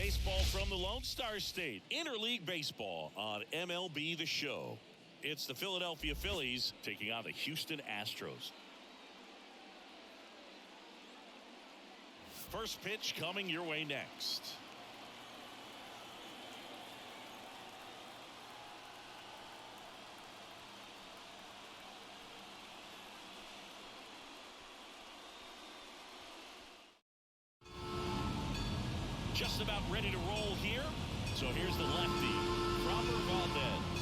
Baseball from the Lone Star State. Interleague baseball on MLB The Show. It's the Philadelphia Phillies taking on the Houston Astros. First pitch coming your way next. Just about ready to roll here. So here's the lefty, Robert Valdez.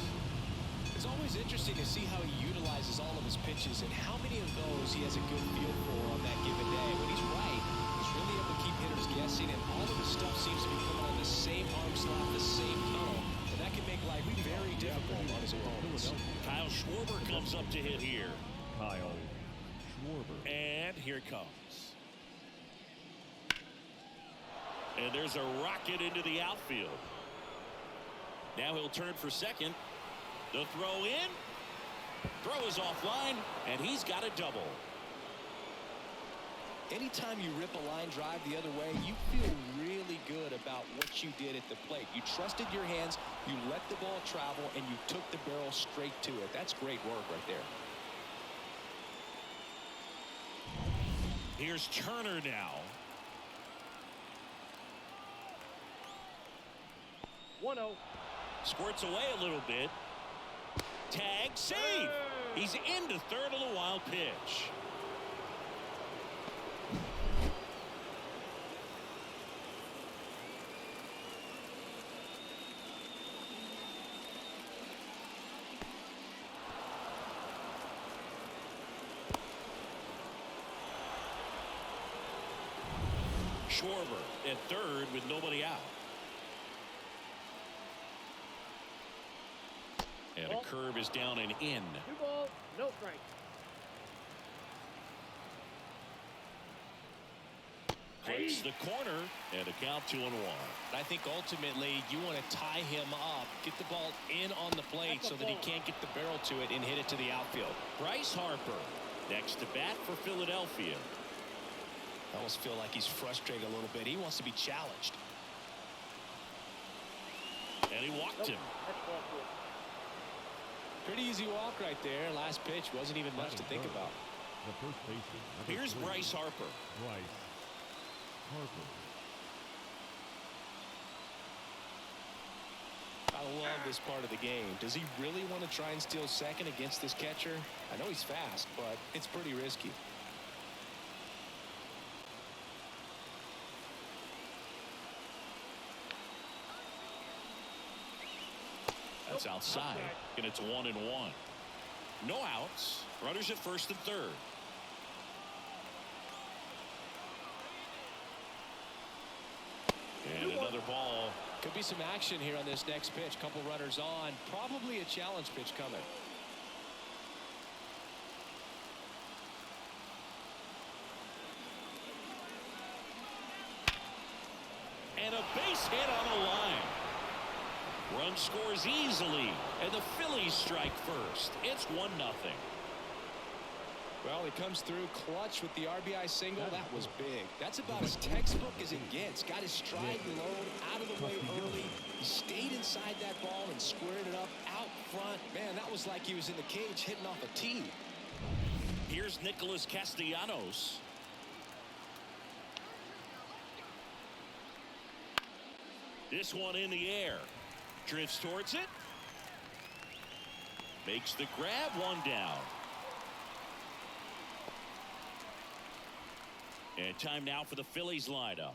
It's always interesting to see how he utilizes all of his pitches and how many of those he has a good feel for on that given day. When he's right, he's really able to keep hitters guessing, and all of his stuff seems to be coming on the same arm slot, the same tunnel, and that can make life very difficult on his opponents. Kyle Schwarber comes up to hit here. Kyle Schwarber. And here it comes. And there's a rocket into the outfield. Now he'll turn for second. The throw in. Throw is offline, and he's got a double. Anytime you rip a line drive the other way, you feel really good about what you did at the plate. You trusted your hands, you let the ball travel, and you took the barrel straight to it. That's great work right there. Here's Turner now. 1-0. Squirts away a little bit. Tag, save. He's into third on the wild pitch. Schwarber at third with nobody out. And a curve is down and in. 2 balls, no strike. Plays the corner and a count 2-1. I think ultimately you want to tie him up, get the ball in on the plate so that he can't get the barrel to it and hit it to the outfield. Bryce Harper next to bat for Philadelphia. I almost feel like he's frustrated a little bit. He wants to be challenged. And he walked him. Pretty easy walk right there. Last pitch wasn't even much to think about. The first baseman. Here's Bryce Harper. Bryce Harper. I love this part of the game. Does he really want to try and steal second against this catcher? I know he's fast, but it's pretty risky. That's outside, and it's 1-1. No outs. Runners at first and third. And another ball. Could be some action here on this next pitch. Couple runners on. Probably a challenge pitch coming. And a base hit on the line. Run scores easily, and the Phillies strike first. It's 1-0. Well, he comes through clutch with the RBI single. That was big. That's about as textbook as it gets. Got his stride low, out of the way early. He stayed inside that ball and squared it up out front. Man, that was like he was in the cage hitting off a tee. Here's Nicholas Castellanos. This one in the air. Drifts towards it. Makes the grab, 1 down. And time now for the Phillies lineup.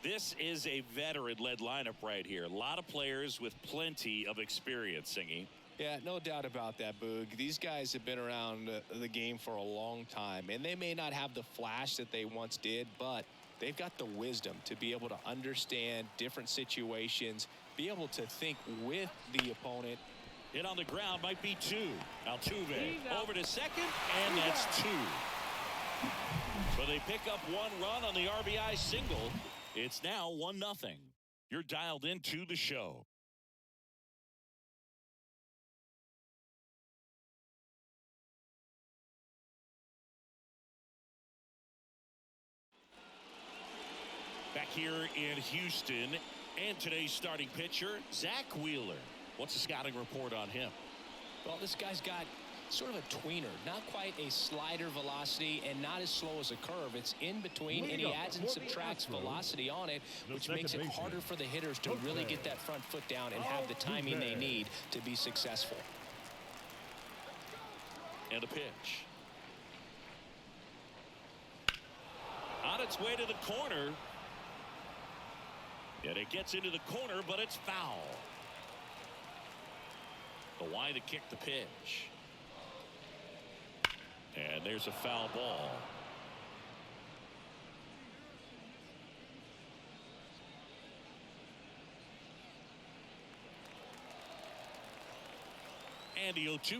This is a veteran-led lineup right here. A lot of players with plenty of experience, Singy. Yeah, no doubt about that, Boog. These guys have been around the game for a long time, and they may not have the flash that they once did, but they've got the wisdom to be able to understand different situations, be able to think with the opponent. Hit on the ground might be 2. Altuve over to second, and that's 2. So they pick up 1 run on the RBI single. It's now 1-0. You're dialed into the show. Back here in Houston, And today's starting pitcher, Zach Wheeler. What's the scouting report on him? Well, this guy's got sort of a tweener, not quite a slider velocity and not as slow as a curve. It's in between, and he adds and subtracts velocity on it, which makes it harder for the hitters to really get that front foot down and have the timing they need to be successful. And a pitch. On its way to the corner. And it gets into the corner, but it's foul. The line to kick the pitch. And there's a foul ball. And the 0-2.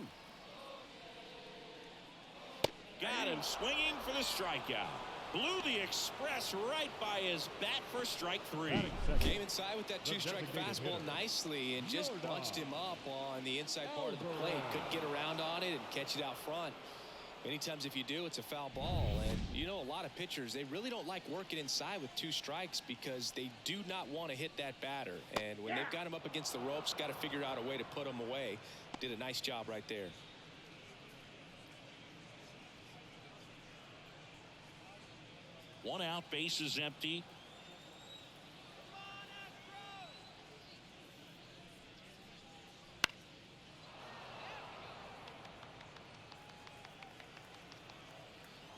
Got him swinging for the strikeout. Blew the express right by his bat for strike 3. Came inside with that two-strike fastball nicely and just bunched him up on the inside part of the plate. Couldn't get around on it and catch it out front. Many times if you do, it's a foul ball. And you know, a lot of pitchers, they really don't like working inside with 2 strikes because they do not want to hit that batter. And when they've got him up against the ropes, got to figure out a way to put him away. Did a nice job right there. One out, base is empty.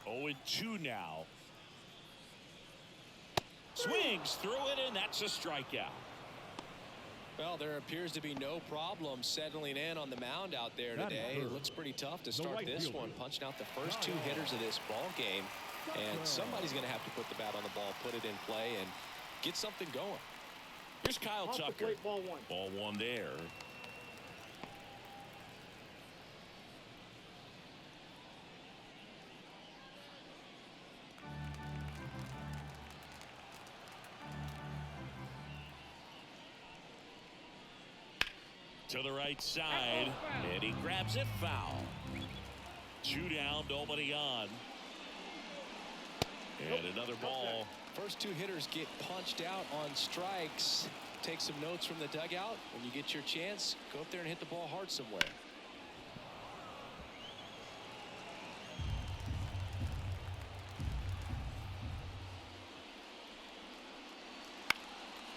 Oh, and 2 now. Swings through it, and that's a strikeout. Well, there appears to be no problem settling in on the mound out there today. It looks pretty tough to start this one, punching out the first 2 hitters of this ball game. And somebody's going to have to put the bat on the ball, put it in play, and get something going. Here's Kyle Tucker. Ball 1. Ball 1 there. To the right side, and he grabs it foul. 2 down, nobody on. And another ball. First 2 hitters get punched out on strikes. Take some notes from the dugout. When you get your chance, go up there and hit the ball hard somewhere.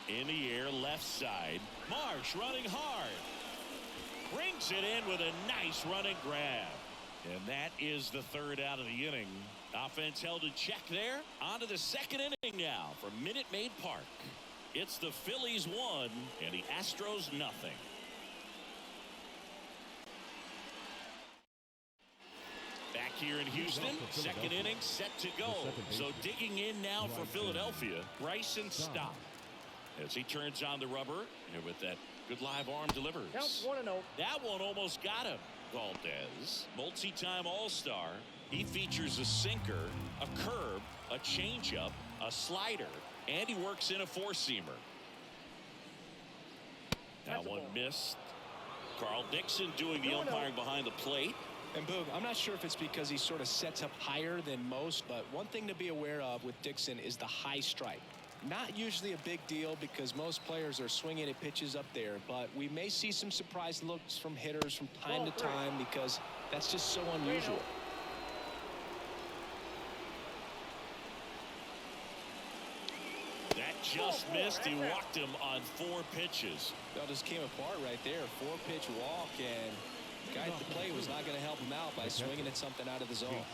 In the air, left side. Marsh running hard. Brings it in with a nice running grab. And that is the 3rd out of the inning. Offense held in check there. On to the 2nd inning now from Minute Maid Park. It's the Phillies 1 and the Astros nothing. Back here in Houston, 2nd inning set to go. So digging in now for Philadelphia, Bryson Stott. As he turns on the rubber, and with that good live arm delivers. Counts 1-0. That one almost got him. Valdez, multi-time All-Star. He features a sinker, a curve, a changeup, a slider, and he works in a 4-seamer. That one missed. Carl Dixon doing the umpiring behind the plate. And Boog, I'm not sure if it's because he sort of sets up higher than most, but one thing to be aware of with Dixon is the high strike. Not usually a big deal because most players are swinging at pitches up there, but we may see some surprise looks from hitters from time to time because that's just so unusual. That just missed. He walked him on 4 pitches. That just came apart right there. 4-pitch walk, and the guy at the plate was not going to help him out by swinging at something out of the zone.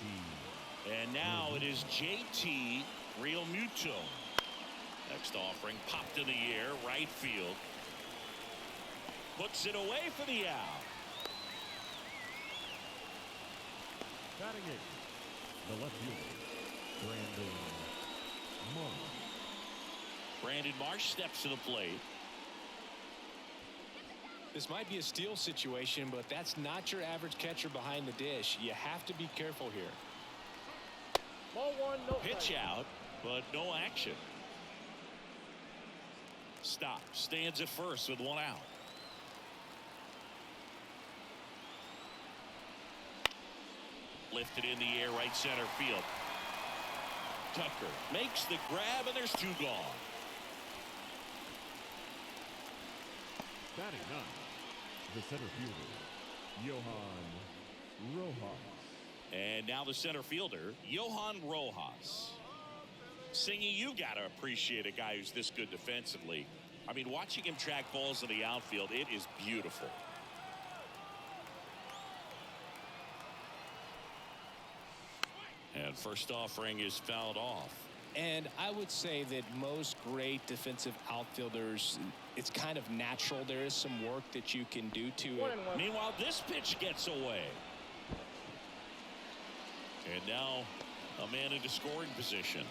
And now it is JT Realmuto. Next offering popped in the air, right field. Puts it away for the out. Batting 8, the left fielder, Brandon Marsh. Brandon Marsh steps to the plate. This might be a steal situation, but that's not your average catcher behind the dish. You have to be careful here. Ball 1, no Pitch out, but no action. Stop. Stands at first with 1 out. Lifted in the air, right center field. Tucker makes the grab, and there's 2 gone. Batting ninth, the center fielder, Johan Rojas. And now the center fielder, Johan Rojas. Singy, you got to appreciate a guy who's this good defensively. I mean, watching him track balls in the outfield, it is beautiful. And first offering is fouled off. And I would say that most great defensive outfielders, it's kind of natural. There is some work that you can do to it. Meanwhile, this pitch gets away. And now a man into scoring position.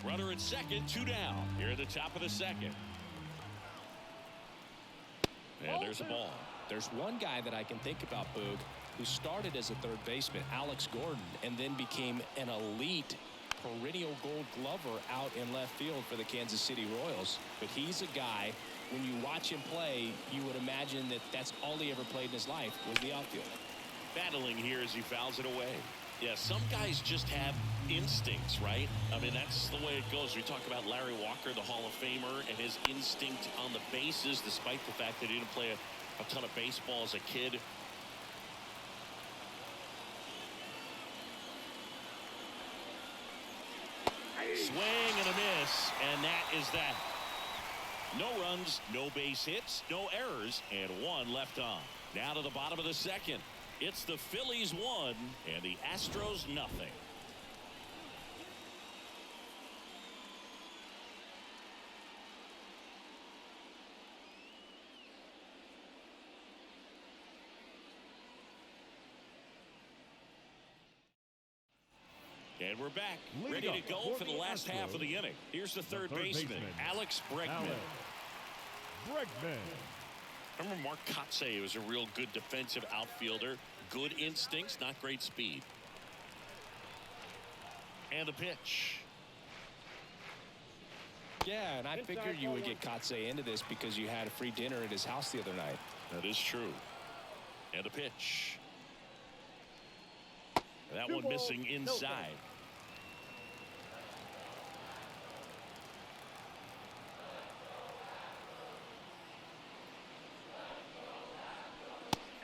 Runner at second, 2 down. Here at the top of the second. And there's a ball. There's one guy that I can think about, Boog, who started as a third baseman, Alex Gordon, and then became an elite perennial gold glover out in left field for the Kansas City Royals. But he's a guy, when you watch him play, you would imagine that that's all he ever played in his life was the outfield. Battling here as he fouls it away. Yeah, some guys just have instincts, right? I mean, that's the way it goes. We talk about Larry Walker, the Hall of Famer, and his instinct on the bases, despite the fact that he didn't play a ton of baseball as a kid. Swing and a miss, and that is that. No runs, no base hits, no errors, and 1 left on. Now to the bottom of the second. It's the Phillies 1 and the Astros nothing. And we're back, ready to go for the last half of the inning. Here's the third baseman, Alex Bregman. Remember Mark Kotsay was a real good defensive outfielder. Good instincts, not great speed. And the pitch. Yeah, and I figured you would get Kotsay into this because you had a free dinner at his house the other night. That is true. And the pitch. That one missing inside.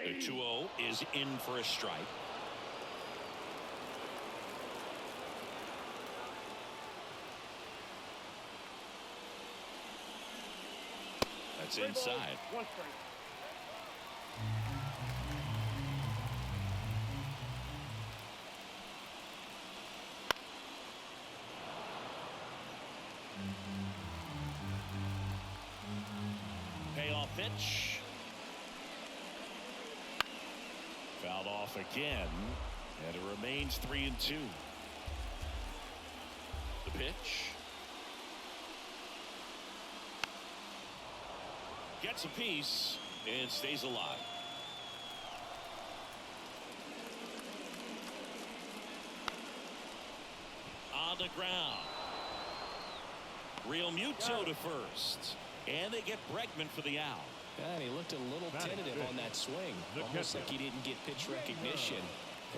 The 2-0 is in for a strike. That's inside. One strike. Payoff pitch. Fouled off again, and it remains 3-2. The pitch. Gets a piece and stays alive. On the ground. Real Muto to first. And they get Bregman for the out. And he looked a little tentative on that swing. Almost like he didn't get pitch recognition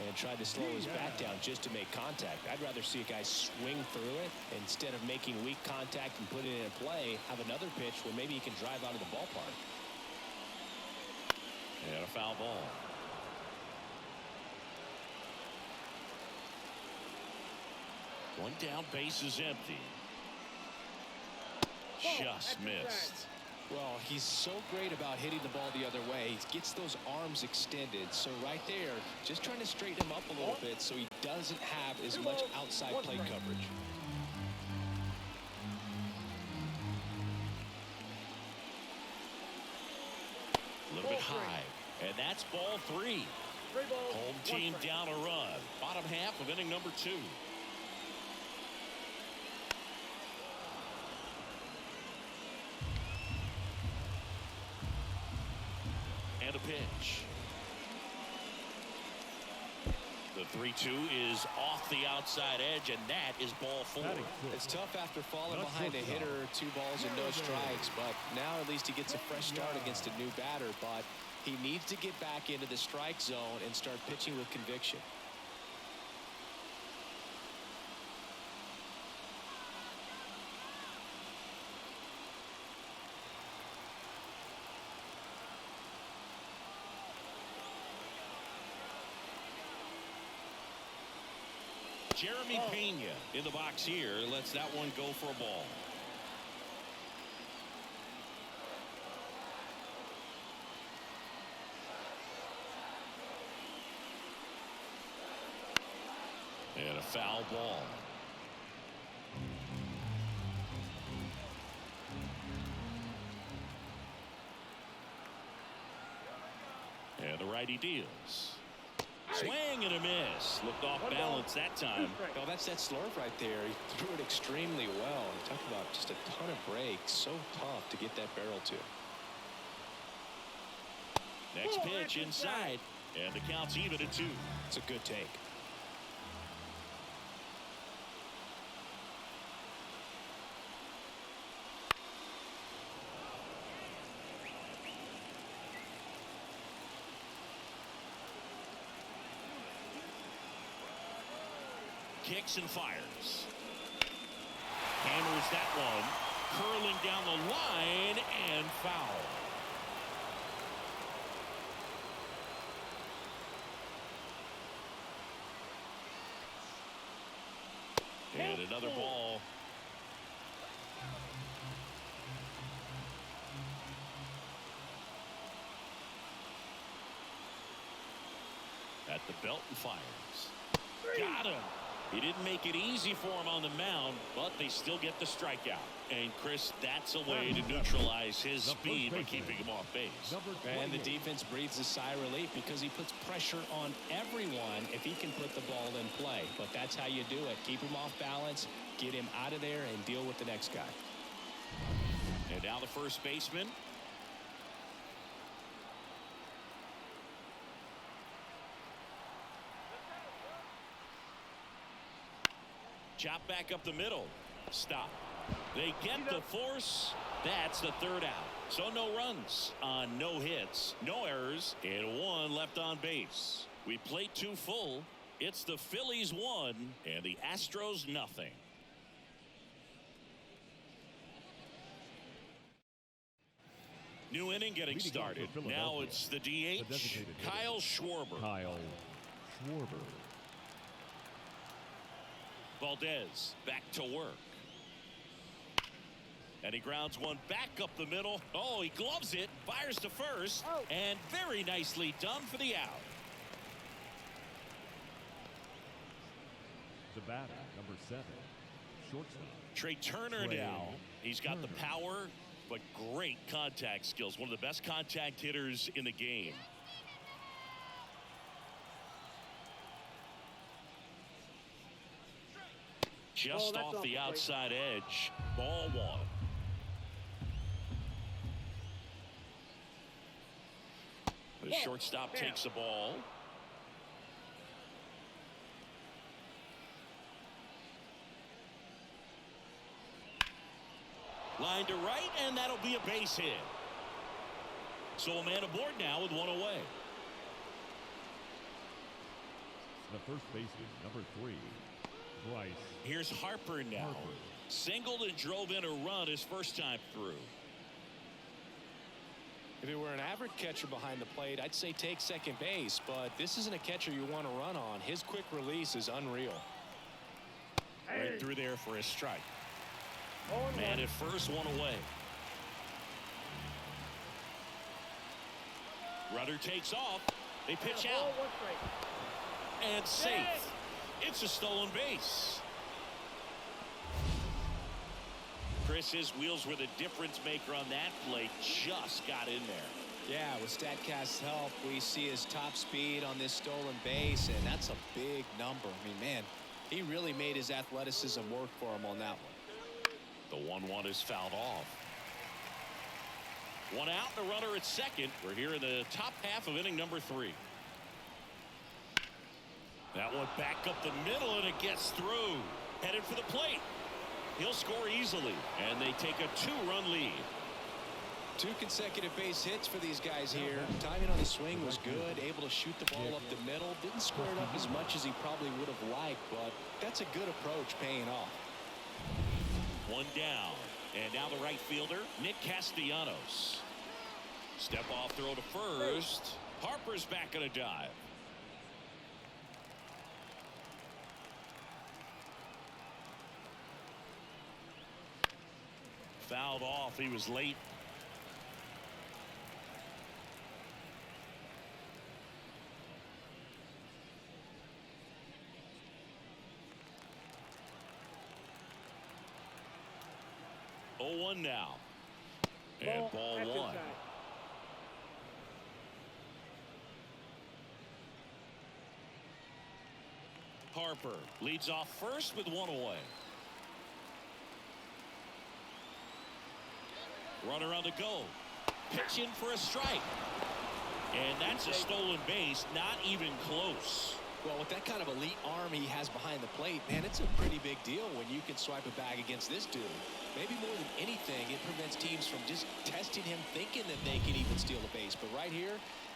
and tried to slow his bat down just to make contact. I'd rather see a guy swing through it instead of making weak contact and put it in play. Have another pitch where maybe he can drive out of the ballpark. And a foul ball. One down, base is empty. Just missed. Well, he's so great about hitting the ball the other way. He gets those arms extended. So right there, just trying to straighten him up a little bit so he doesn't have as much outside plate coverage. A little bit high. And that's ball 3. Home team down a run. Bottom half of inning number 2. And a pitch. The 3-2 is off the outside edge, and that is ball 4. It's tough after falling behind a hitter, 2 balls and no strikes, but now at least he gets a fresh start against a new batter, but he needs to get back into the strike zone and start pitching with conviction. Jeremy Pena in the box here lets that one go for a ball. And a foul ball. And the righty deals. Swing and a miss. Looked off balance that time. Well, that's that slurve right there. He threw it extremely well. Talk about just a ton of breaks. So tough to get that barrel to. Next pitch inside. And the count's even at 2. It's a good take. Kicks and fires. Hammers that one. Curling down the line and foul. And another ball. At the belt and fires. Got him. He didn't make it easy for him on the mound, but they still get the strikeout. And, Chris, that's a way to neutralize his speed by keeping him off base. And the defense breathes a sigh of relief because he puts pressure on everyone if he can put the ball in play. But that's how you do it. Keep him off balance, get him out of there, and deal with the next guy. And now the first baseman. Chop back up the middle. Stop. They get the force. That's the third out. So no runs on no hits, no errors, and 1 left on base. We played 2 full. It's the Phillies 1 and the Astros nothing. New inning getting started. Now it's the DH, Kyle Schwarber. Valdez back to work. And he grounds one back up the middle. Oh, he gloves it, fires to first, and very nicely done for the out. The batter, number 7, shortstop. Trey Turner now. He's got the power, but great contact skills. One of the best contact hitters in the game. Just off the outside edge. Ball 1. The shortstop takes the ball. Line to right, and that'll be a base hit. So a man aboard now with 1 away. The first baseman, number 3, Bryce. Here's Harper now. Singled and drove in a run his first time through. If it were an average catcher behind the plate, I'd say take second base, but this isn't a catcher you want to run on. His quick release is unreal. Right through there for a strike. Man at first, 1 away. Runner takes off. They pitch out. And safe. It's a stolen base. Chris, his wheels were the difference maker on that play. Just got in there. Yeah, with StatCast's help, we see his top speed on this stolen base, and that's a big number. I mean, man, he really made his athleticism work for him on that one. The 1-1 is fouled off. 1 out, the runner at second. We're here in the top half of inning number 3. That one back up the middle, and it gets through. Headed for the plate. He'll score easily, and they take a 2-run lead. 2 consecutive base hits for these guys here. Timing on the swing was good, able to shoot the ball up the middle. Didn't square it up as much as he probably would have liked, but that's a good approach paying off. 1 down, and now the right fielder, Nick Castellanos. Step off throw to first. Harper's back in a dive. Fouled off. He was late. Oh, 1 now. And ball 1. Harper leads off first with 1 away. Runner on the go. Pitch in for a strike. And that's a stolen base. Not even close. Well, with that kind of elite arm he has behind the plate, man, it's a pretty big deal when you can swipe a bag against this dude. Maybe more than anything, it prevents teams from just testing him, thinking that they can even steal a base. But right here,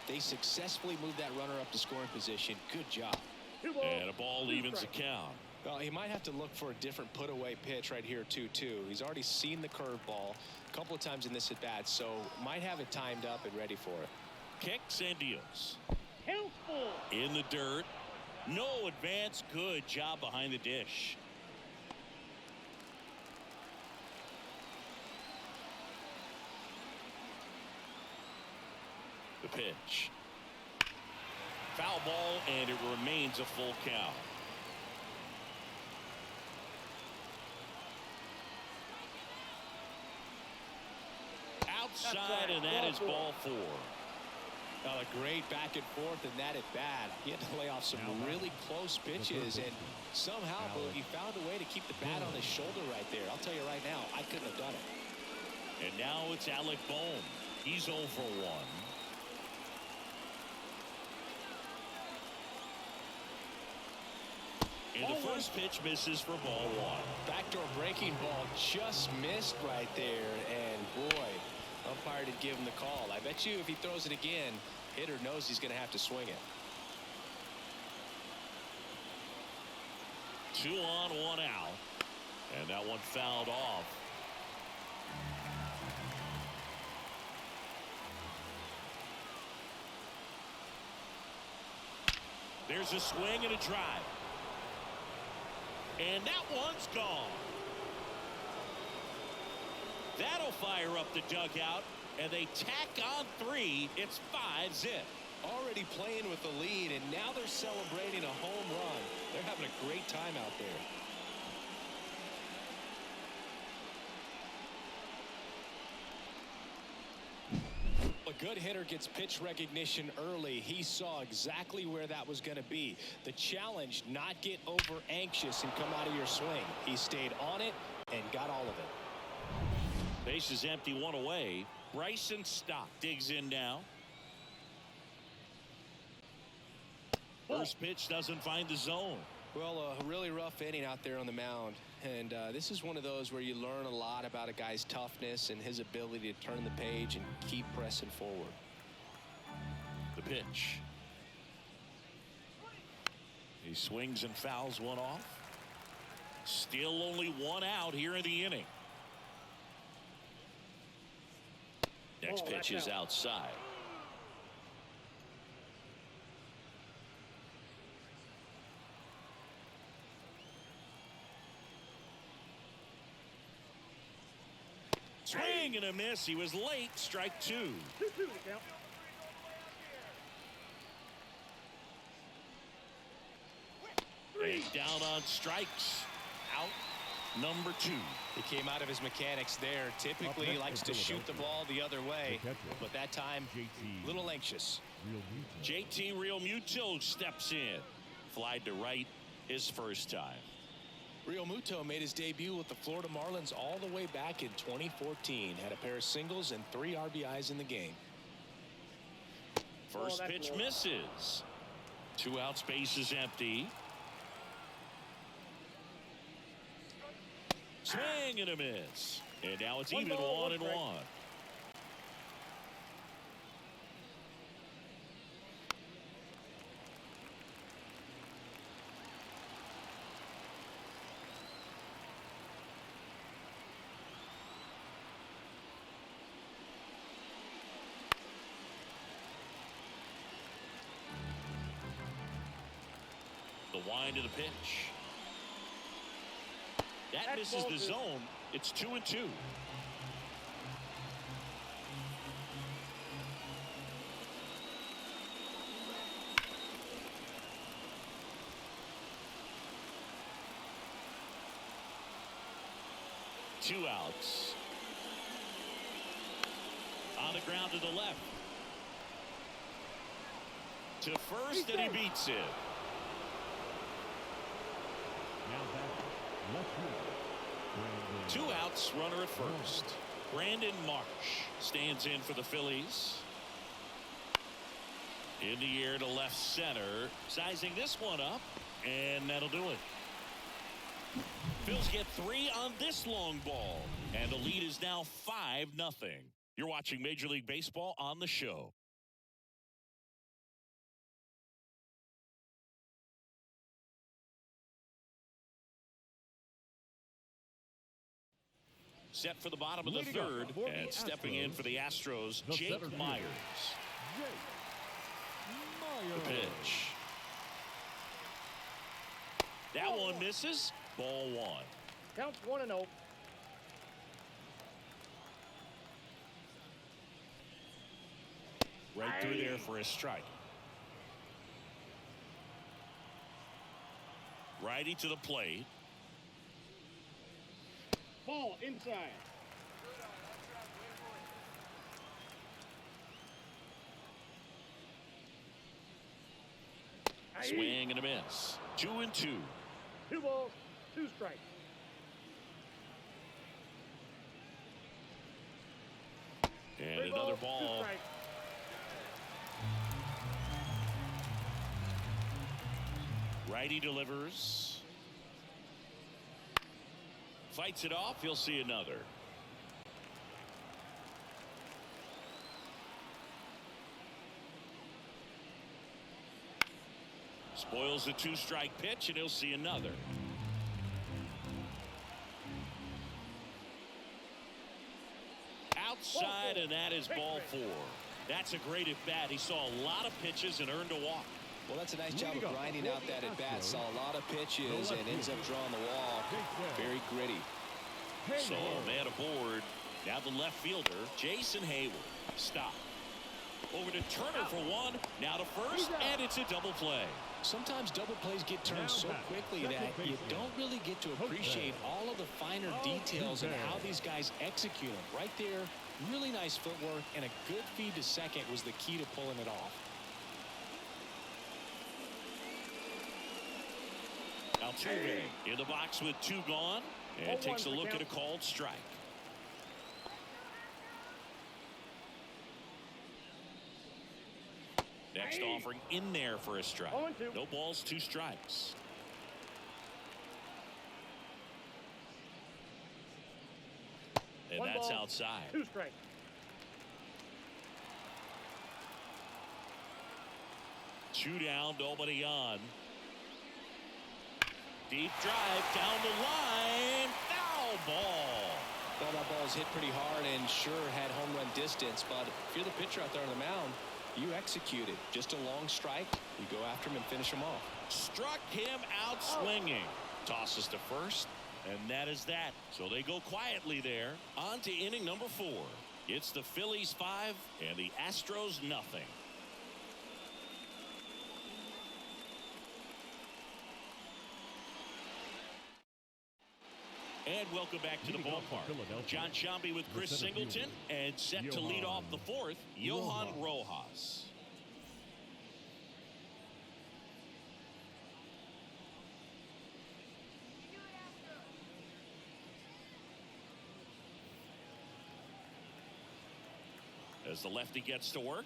they successfully moved that runner up to scoring position. Good job. And a ball evens the count. Well, he might have to look for a different put-away pitch right here, 2-2. He's already seen the curveball a couple of times in this at-bat, so might have it timed up and ready for it. Kicks and deals. In the dirt. No advance. Good job behind the dish. The pitch. Foul ball, and it remains a full count. Outside, and that is ball 4. A great back and forth in that at bat. He had to lay off some really close pitches, and somehow Boogie found a way to keep the bat on his shoulder right there. I'll tell you right now, I couldn't have done it. And now it's Alec Bohm. He's 0 for 1. And the first pitch misses for ball 1. Backdoor breaking ball just missed right there, and boy, umpire did give him the call. I bet you if he throws it again, hitter knows he's going to have to swing it. 2 on, 1 out. And that one fouled off. There's a swing and a drive. And that one's gone. That'll fire up the dugout, and they tack on 3. It's 5-zip. Already playing with the lead, and now they're celebrating a home run. They're having a great time out there. A good hitter gets pitch recognition early. He saw exactly where that was going to be. The challenge, not get over anxious and come out of your swing. He stayed on it and got all of it. Base is empty, 1 away. Bryson Stock digs in now. First pitch doesn't find the zone. Well, a really rough inning out there on the mound. And this is one of those where you learn a lot about a guy's toughness and his ability to turn the page and keep pressing forward. The pitch. He swings and fouls one off. Still only 1 out here in the inning. Next pitch is outside. Swing and a miss. He was late. Strike 2. And down on strikes. Out number 2. He came out of his mechanics there. Typically he likes to shoot the ball the other way, but that time a little anxious. JT Realmuto steps in. Flied to right his first time. Realmuto made his debut with the Florida Marlins all the way back in 2014. Had a pair of singles and 3 RBIs in the game. First pitch misses. 2 outs, base is empty. Swing and a miss. And now it's even 1-1. The wind of the pitch. That misses the zone. It's 2-2. 2 outs. On the ground to the left. To first, and he beats it. Now back, left fielder, Brandon. 2 outs, runner at first. Brandon Marsh stands in for the Phillies. In the air to left center. Sizing this one up, and that'll do it. Phils get 3 on this long ball, and the lead is now 5-0. You're watching Major League Baseball on the show. Set for the bottom of the third, and stepping in for the Astros, Jake Myers. The pitch. That one misses. Ball 1. Counts 1-0. Right through there for a strike. Righty to the plate. Ball inside. Swing and a miss. 2-2. 2 balls, 2 strikes. And 3 another balls, 2 ball. strikes. Righty delivers. Fights it off. He'll see another. Spoils the 2-strike pitch, and he'll see another. Outside, and that is ball 4. That's a great at bat. He saw a lot of pitches and earned a walk. Well, that's a nice job of grinding out that at bat. Saw a lot of pitches and ends up drawing the walk. Very gritty. So a man aboard. Now the left fielder, Jason Hayward. Stop. Over to Turner for 1. Now to first, and it's a double play. Sometimes double plays get turned so quickly that you don't really get to appreciate all of the finer details and how these guys execute them. Right there, really nice footwork, and a good feed to second was the key to pulling it off. Altuve in the box with 2 gone, and takes a look at a called strike. Next offering in there for a strike. No balls, 2 strikes. And that's outside. 2 strikes. Two down, nobody on. Deep drive down the line. Foul ball. Well, that ball's hit pretty hard and sure had home run distance, but if you're the pitcher out there on the mound, you execute it. Just a long strike. You go after him and finish him off. Struck him out swinging. Tosses to first, and that is that. So they go quietly there. On to inning number 4. It's the Phillies 5 and the Astros nothing. And welcome back to the ballpark. John Shambi with Chris Singleton, and set to lead off the 4th, Johan Rojas. As the lefty gets to work.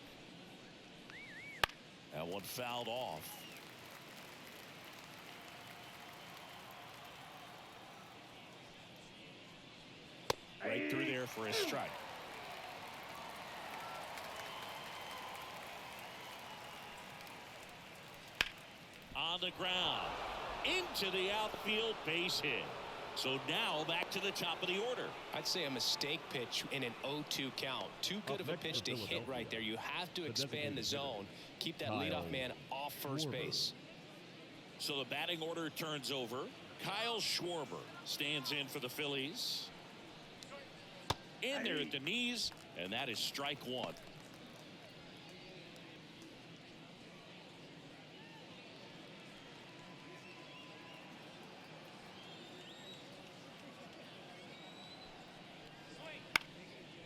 That one fouled off. Right through there for a strike. On the ground. Into the outfield, base hit. So now back to the top of the order. I'd say a mistake pitch in an 0-2 count. Too good of a pitch to hit right there. You have to expand the zone. Keep that leadoff man off first base. So the batting order turns over. Kyle Schwarber stands in for the Phillies. In there at the knees, and that is strike 1.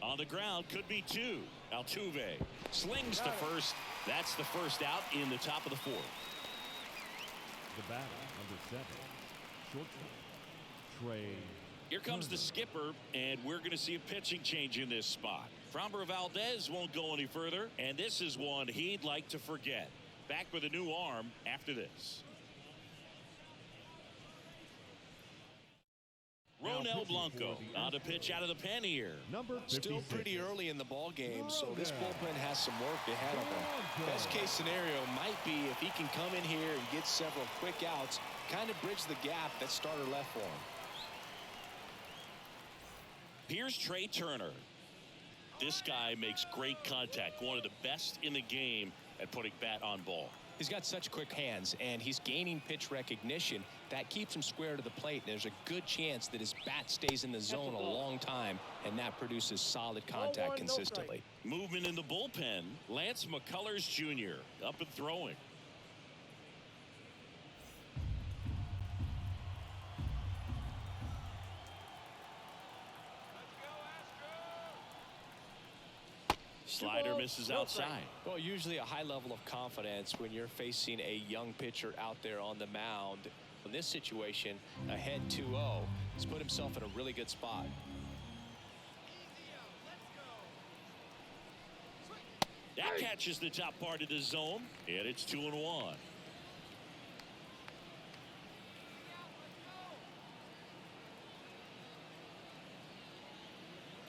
On the ground, could be two. Altuve slings to first. That's the first out in the top of the fourth. The batter, number 7, shortstop, Trey. Here comes the skipper, and we're going to see a pitching change in this spot. Framber Valdez won't go any further, and this is one he'd like to forget. Back with a new arm after this. Ronel Blanco on to pitch out of the pen here. Number 56. Still pretty early in the ball game, so this bullpen has some work ahead of him. Best case scenario might be if he can come in here and get several quick outs, kind of bridge the gap that starter left for him. Here's Trey Turner. This guy makes great contact, one of the best in the game at putting bat on ball. He's got such quick hands, and he's gaining pitch recognition. That keeps him square to the plate, and there's a good chance that his bat stays in the zone a long time, and that produces solid contact consistently. Movement in the bullpen. Lance McCullers Jr. up and throwing. Slider misses outside. Well, usually a high level of confidence when you're facing a young pitcher out there on the mound. In this situation, ahead 2-0, he's put himself in a really good spot. That catches the top part of the zone, and it's 2-1.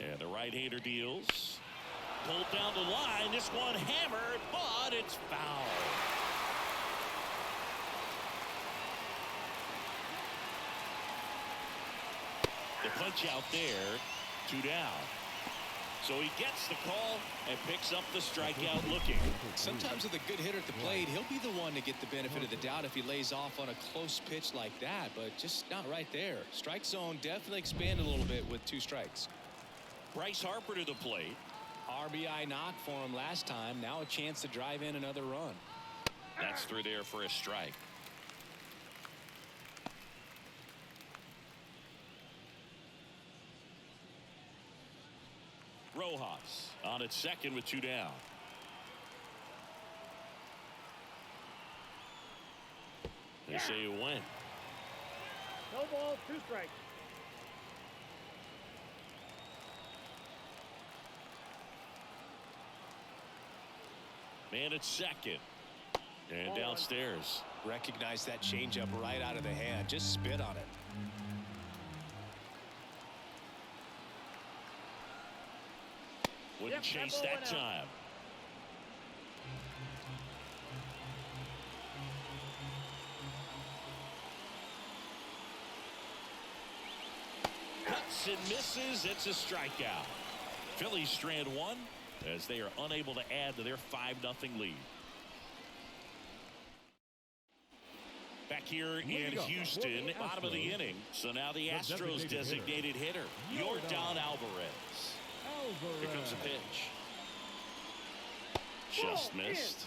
And the right-hander deals. Pulled down the line. This one hammered, but it's foul. The punch out there, 2 down. So he gets the call and picks up the strikeout looking. Sometimes with a good hitter at the plate, he'll be the one to get the benefit of the doubt if he lays off on a close pitch like that, but just not right there. Strike zone definitely expanded a little bit with 2 strikes. Bryce Harper to the plate. RBI knock for him last time. Now a chance to drive in another run. That's through there for a strike. Rojas on at second with 2 down. They say you win. No ball, 2 strikes. Man at second. And downstairs. Recognize that changeup right out of the hand. Just spit on it. Wouldn't chase that time. Cuts and misses. It's a strikeout. Phillies strand 1 as they are unable to add to their 5-0 lead. Back here in Houston, bottom of the inning. So now the Astros designated hitter, Yordan Alvarez. Here comes a pitch. Just missed.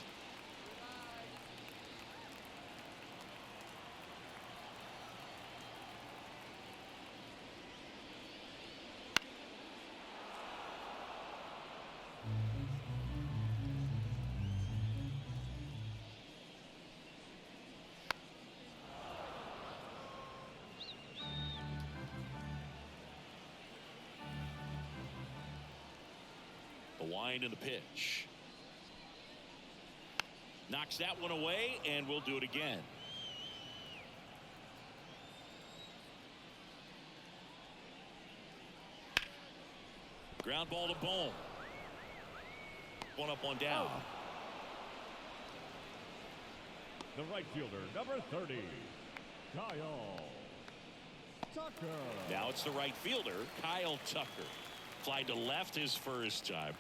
The wind and the pitch. Knocks that one away, and we'll do it again. Ground ball to Bohm. 1 up, 1 down. The right fielder, number 30, Kyle Tucker. Now it's the right fielder, Kyle Tucker. Fly to left his first time.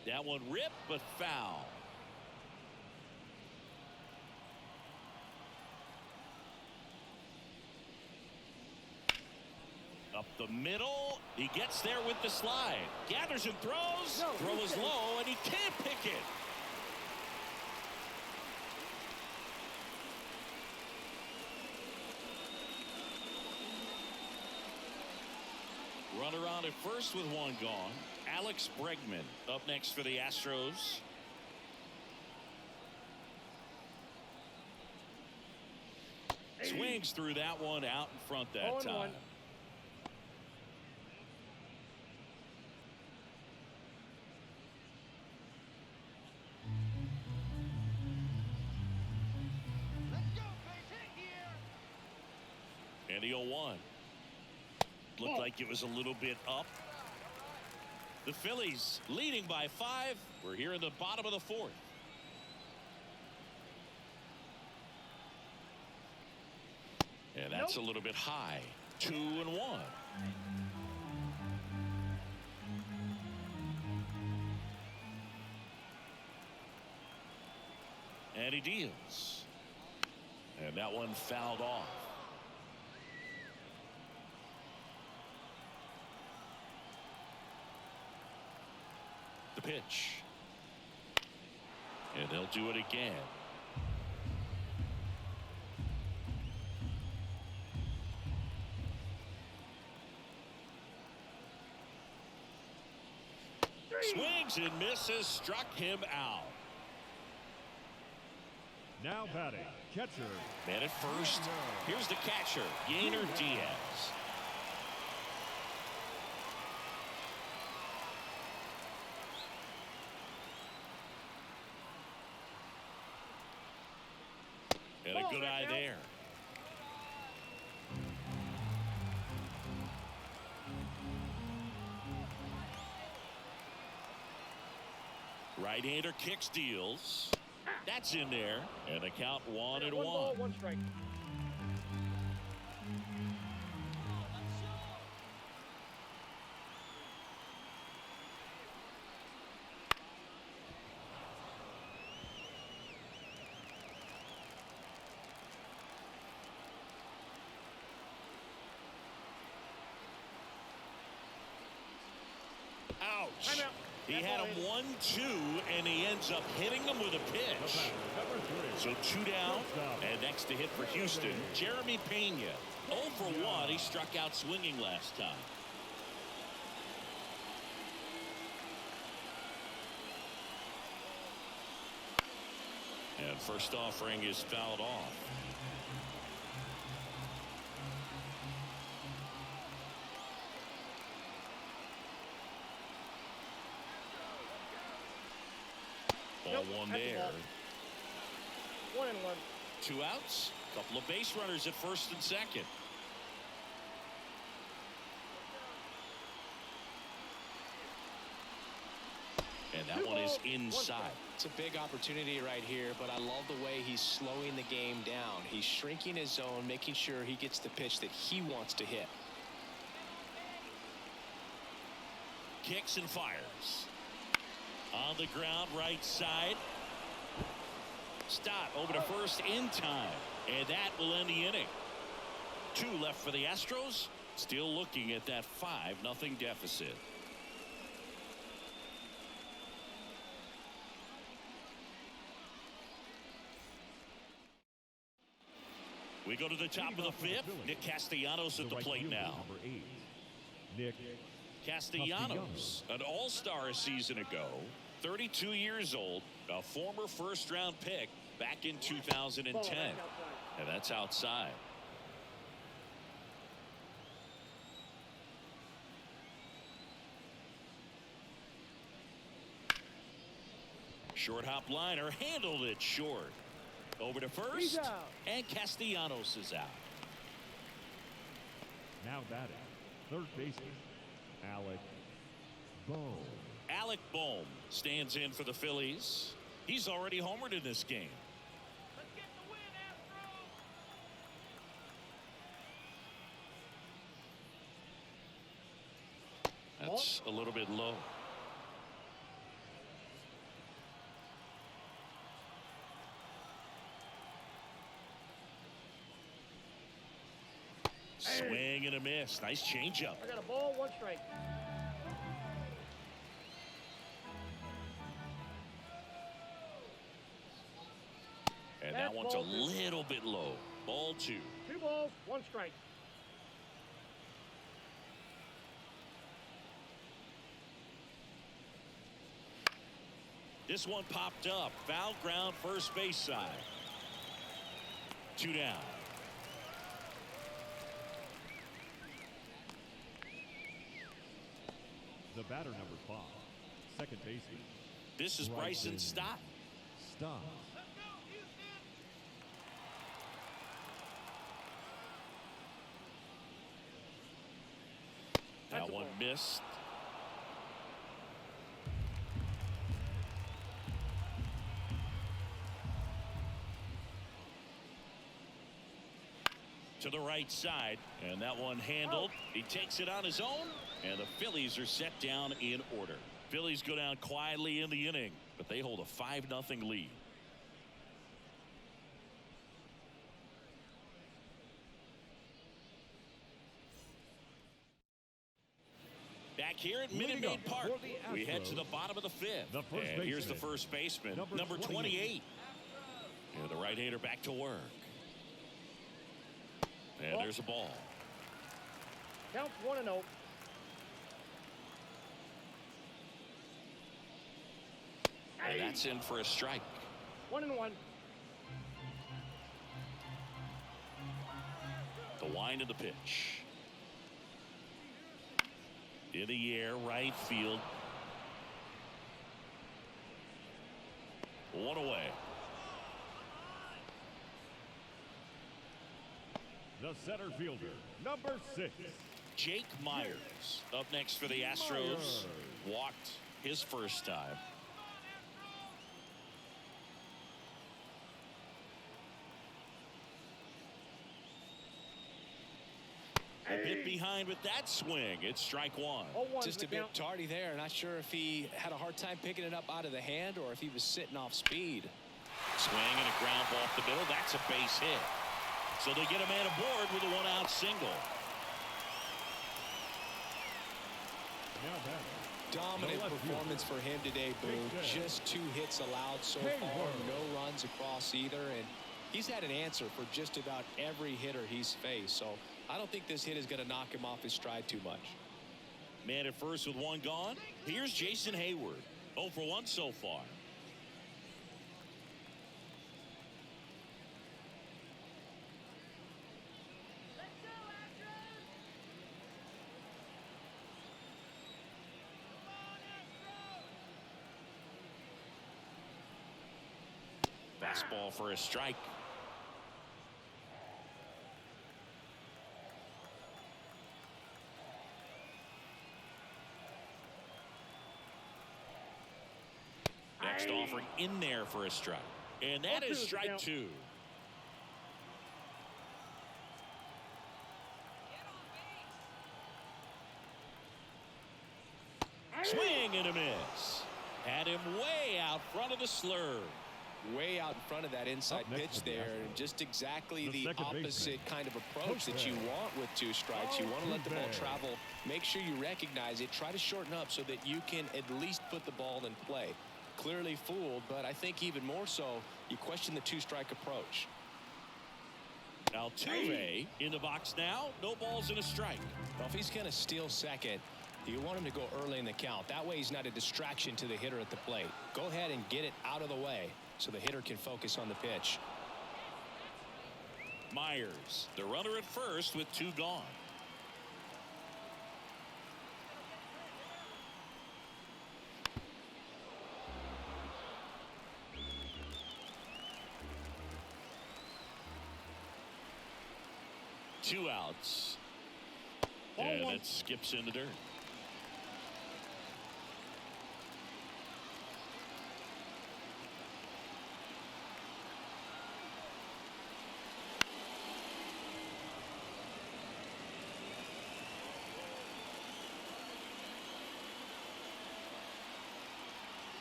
That one ripped, but foul. Up the middle. He gets there with the slide. Gathers and throws. Throw is low, and he can't pick it. Runner on at first with one gone. Alex Bregman up next for the Astros. Swings through that one out in front that time. And the 0-1. Looked like it was a little bit up. The Phillies leading by 5. We're here in the bottom of the 4th. And that's a little bit high. 2-1. And he deals. And that one fouled off. The pitch. And they'll do it again. Swings and misses, struck him out. Now batting, catcher. Man at first. Here's the catcher, Yainer Diaz. And a good eye there. Right-hander kicks, deals. That's in there. And the count 1-1. 1 ball, 1 strike. Ouch. Timeout. He had him 1-2, and he ends up hitting him with a pitch. So 2 down, and next to hit for Houston, Jeremy Pena. 0 for 1. He struck out swinging last time. And first offering is fouled off. Ball one there. 1-1. 2 outs. Couple of base runners at first and second. And that one is inside. It's a big opportunity right here, but I love the way he's slowing the game down. He's shrinking his zone, making sure he gets the pitch that he wants to hit. Kicks and fires. On the ground, right side. Stott over to first in time. And that will end the inning. 2 left for the Astros. Still looking at that 5-0 deficit. We go to the top of the 5th. Nick Castellanos at the plate now. Number 8, Nick Castellanos, an all-star a season ago, 32 years old, a former first-round pick back in 2010. And that's outside. Short hop liner, handled it short. Over to first, and Castellanos is out. Now batting, third baseman, Alec Bohm. Alec Bohm stands in for the Phillies. He's already homered in this game. Let's get the win, Astros. That's a little bit low. Swing and a miss. Nice changeup. I got a ball, 1 strike. And that one's a little bit low. Ball 2. 2 balls, 1 strike. This one popped up. Foul ground, first base side. 2 down. The batter, number 5, second baseman. This is Bryson Stott. Stott. That one missed. To the right side, and that one handled. He takes it on his own, and the Phillies are set down in order. Phillies go down quietly in the inning, but they hold a 5-0 lead. Back here at Minute Maid Park, we head to the bottom of the 5th. And here's the first baseman, number 28. And the right-hander back to work. And there's a ball. Counts 1-0. And that's in for a strike. 1-1. The wind of the pitch. In the air, right field. One away. The center fielder, number 6. Jake Myers up next for the Astros. Walked his first time. A bit behind with that swing. It's strike one. Just a bit tardy there. Not sure if he had a hard time picking it up out of the hand or if he was sitting off speed. Swing and a ground ball up the middle. That's a base hit. So they get a man aboard with a one-out single. Dominant performance for him today, Boone. Just 2 hits allowed so far. No runs across either. And he's had an answer for just about every hitter he's faced. So I don't think this hit is going to knock him off his stride too much. Man at first with one gone. Here's Jason Hayward. 0 for 1 so far. Fastball for a strike. Next offering in there for a strike. And that is strike 2. Swing and a miss. Had him way out front of the slurve. Way out in front of that inside pitch there, and just exactly the opposite kind of approach that you want with 2 strikes. You want to let the ball travel, make sure you recognize it, try to shorten up so that you can at least put the ball in play. Clearly fooled, but I think even more so, you question the 2-strike approach. Altuve in the box now. No balls and a strike. Well, if he's going to steal second, you want him to go early in the count. That way he's not a distraction to the hitter at the plate. Go ahead and get it out of the way so the hitter can focus on the pitch. Myers, the runner at first with 2 gone. Two outs. And it skips in the dirt.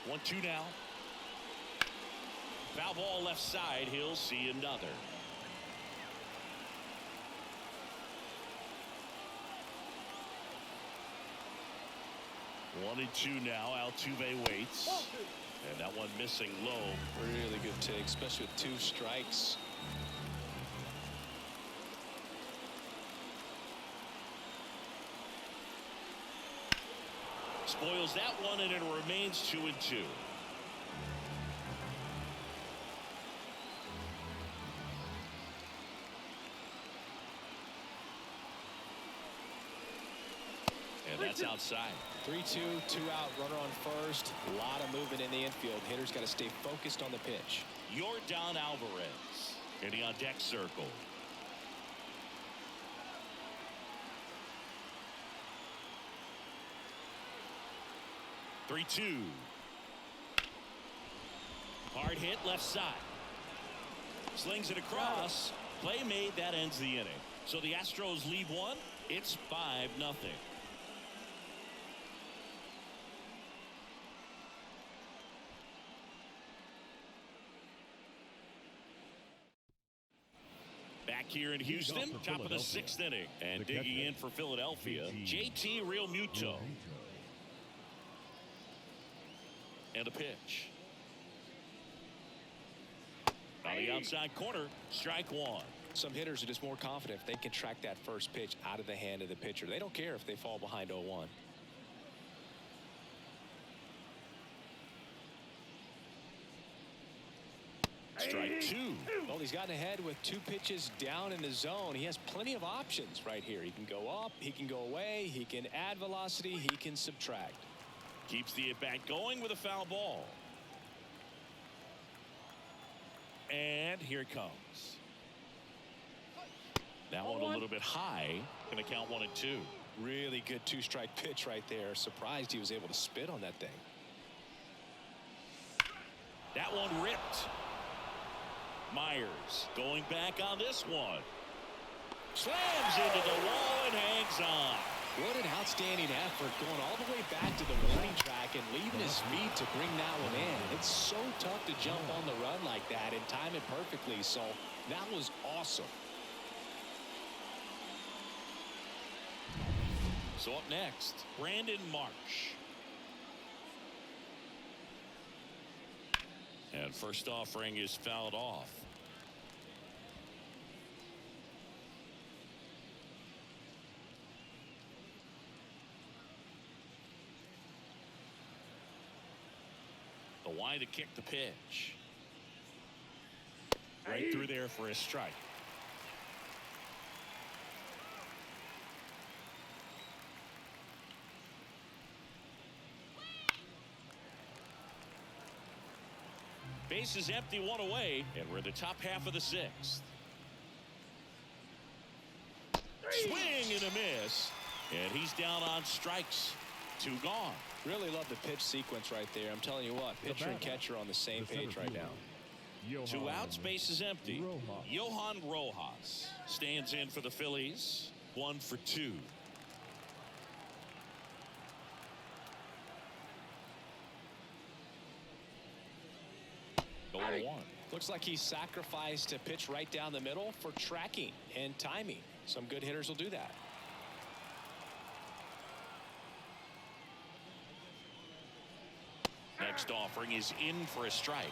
One, 2 now. Foul ball left side. He'll see another. One and 2 now. Altuve waits. And that one missing low. Really good take, especially with 2 strikes. Spoils that one, and it remains 2 and 2. That's outside. 3-2, 2 out, runner on first. A lot of movement in the infield. Hitters got to stay focused on the pitch. Yordan Alvarez in the on deck circle. Three-two. Hard hit left side. Slings it across. Play made. That ends the inning. So the Astros lead one. It's 5-0. Back here in Houston, top of the 6th inning. And digging in for Philadelphia, JT Realmuto. And a pitch. On the outside corner, strike one. Some hitters are just more confident if they can track that first pitch out of the hand of the pitcher. They don't care if they fall behind 0-1. Strike two. Well, he's gotten ahead with 2 pitches down in the zone. He has plenty of options right here. He can go up, he can go away, he can add velocity, he can subtract. Keeps the at-bat going with a foul ball. And here it comes. That one a little bit high. Gonna count 1 and 2. Really good 2-strike pitch right there. Surprised he was able to spit on that thing. That one ripped. Myers going back on this one. Slams into the wall and hangs on. What an outstanding effort, going all the way back to the warning track and leaving his feet to bring that one in. It's so tough to jump on the run like that and time it perfectly, so that was awesome. So up next, Brandon Marsh. And first offering is fouled off. The wide to kick the pitch. Right through there for a strike. Base is empty, 1 away, and we're in the top half of the 6th. Swing and a miss, and he's down on strikes. 2 gone. Really love the pitch sequence right there. I'm telling you what, pitcher and catcher on the same page right now. 2 outs, base is empty. Johan Rojas stands in for the Phillies. 1 for 2. Going 1. Looks like he sacrificed a pitch right down the middle for tracking and timing. Some good hitters will do that. Next offering is in for a strike.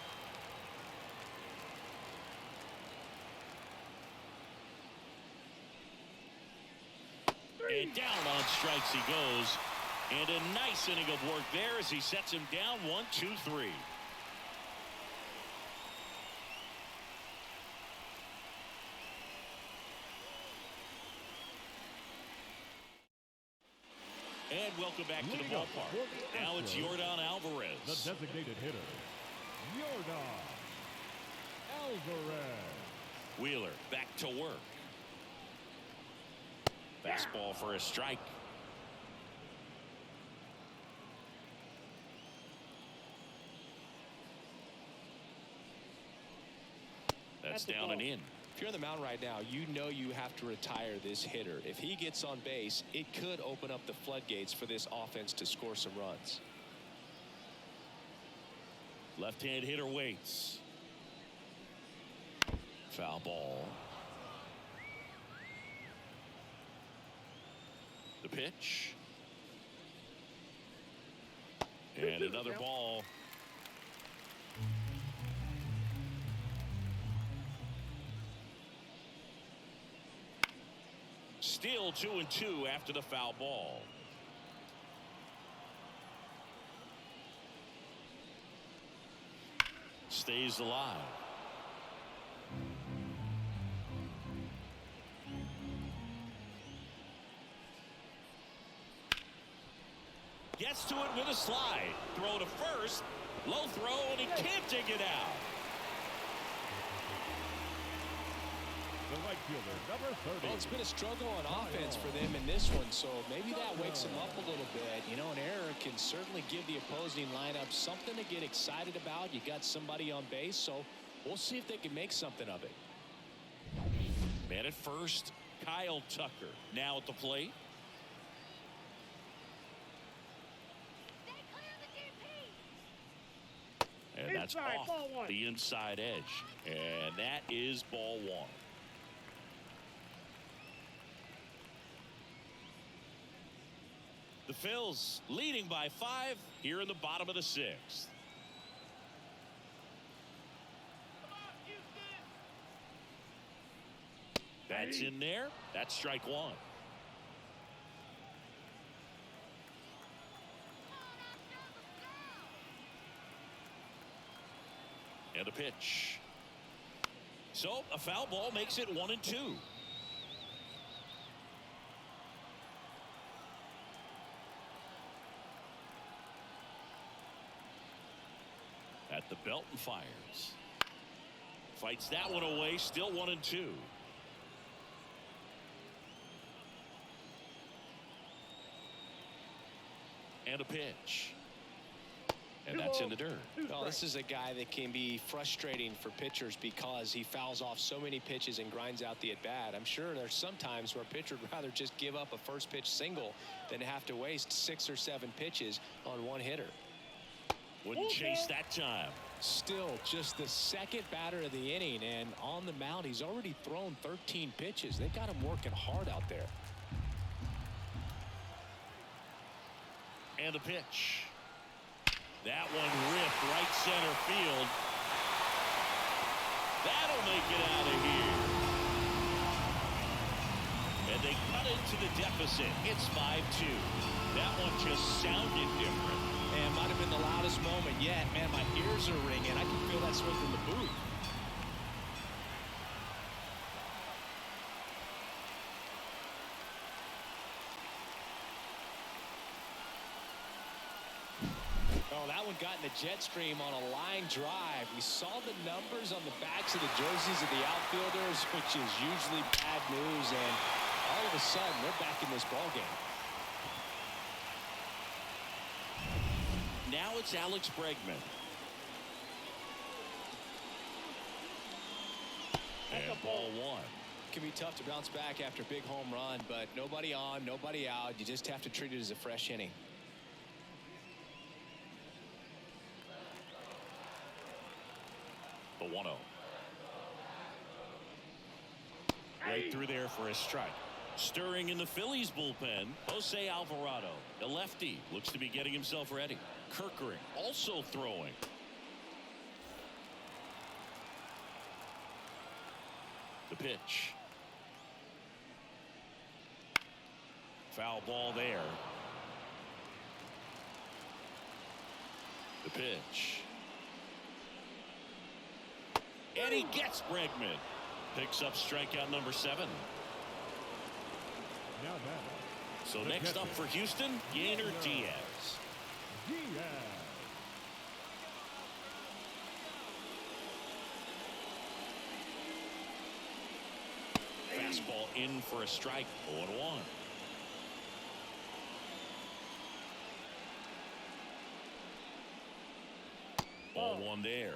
And down on strikes he goes. And a nice inning of work there as he sets him down 1, 2, 3. And welcome back to the ballpark. Now it's Yordan Alvarez. The designated hitter, Yordan Alvarez. Wheeler back to work. Fastball for a strike. That's down and in. If you're on the mound right now, you know you have to retire this hitter. If he gets on base, it could open up the floodgates for this offense to score some runs. Left-hand hitter waits. Foul ball. The pitch. And another ball. Still 2 and 2 after the foul ball. Stays alive. gets to it with a slide. Throw to first. Low throw, and he can't dig it out. The right fielder, number 30. Well, it's been a struggle on offense for them in this one, so maybe that wakes them up a little bit. You know, an error can certainly give the opposing lineup something to get excited about. You got somebody on base, so we'll see if they can make something of it. Man at first, Kyle Tucker now at the plate. And that's Inside, ball off one. the inside edge. And that is ball one. The Phils leading by 5 here in the bottom of the 6th. That's in there. That's strike one. And a pitch. So a foul ball makes it 1-2. At the belt and fires. Fights that one away. Still 1-2. And a pitch. And that's in the dirt. Well, this is a guy that can be frustrating for pitchers because he fouls off so many pitches and grinds out the at-bat. I'm sure there's some times where a pitcher would rather just give up a first pitch single than have to waste 6 or 7 pitches on one hitter. Wouldn't chase that time. Still just the second batter of the inning, and on the mound he's already thrown 13 pitches. They got him working hard out there. And a pitch. That one ripped right center field. That'll make it out of here. And they cut into the deficit. It's 5-2. That one just sounded different. And might have been the loudest moment yet. Man, my ears are ringing. I can feel that swing from the booth. Oh, that one got in the jet stream on a line drive. We saw the numbers on the backs of the jerseys of the outfielders, which is usually bad news, and all of a sudden they're back in this ballgame. Now it's Alex Bregman. And ball one. It can be tough to bounce back after a big home run, but nobody on, nobody out. You just have to treat it as a fresh inning. The 1-0. Right through there for a strike. Stirring in the Phillies bullpen, Jose Alvarado. The lefty looks to be getting himself ready. Kirkering also throwing. The pitch. Foul ball there. The pitch. And he gets Bregman. Picks up strikeout number 7. Now that. So next up for Houston, Yainer Diaz. Fastball in for a strike. 0-1. Ball one there.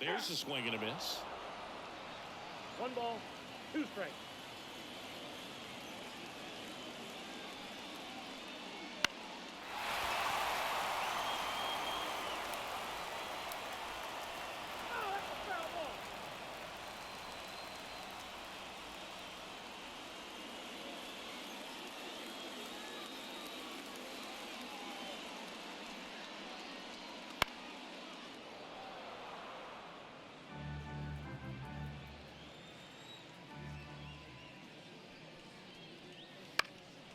There's a swing and a miss. 1 ball, 2 strikes. Oh, that's a foul ball.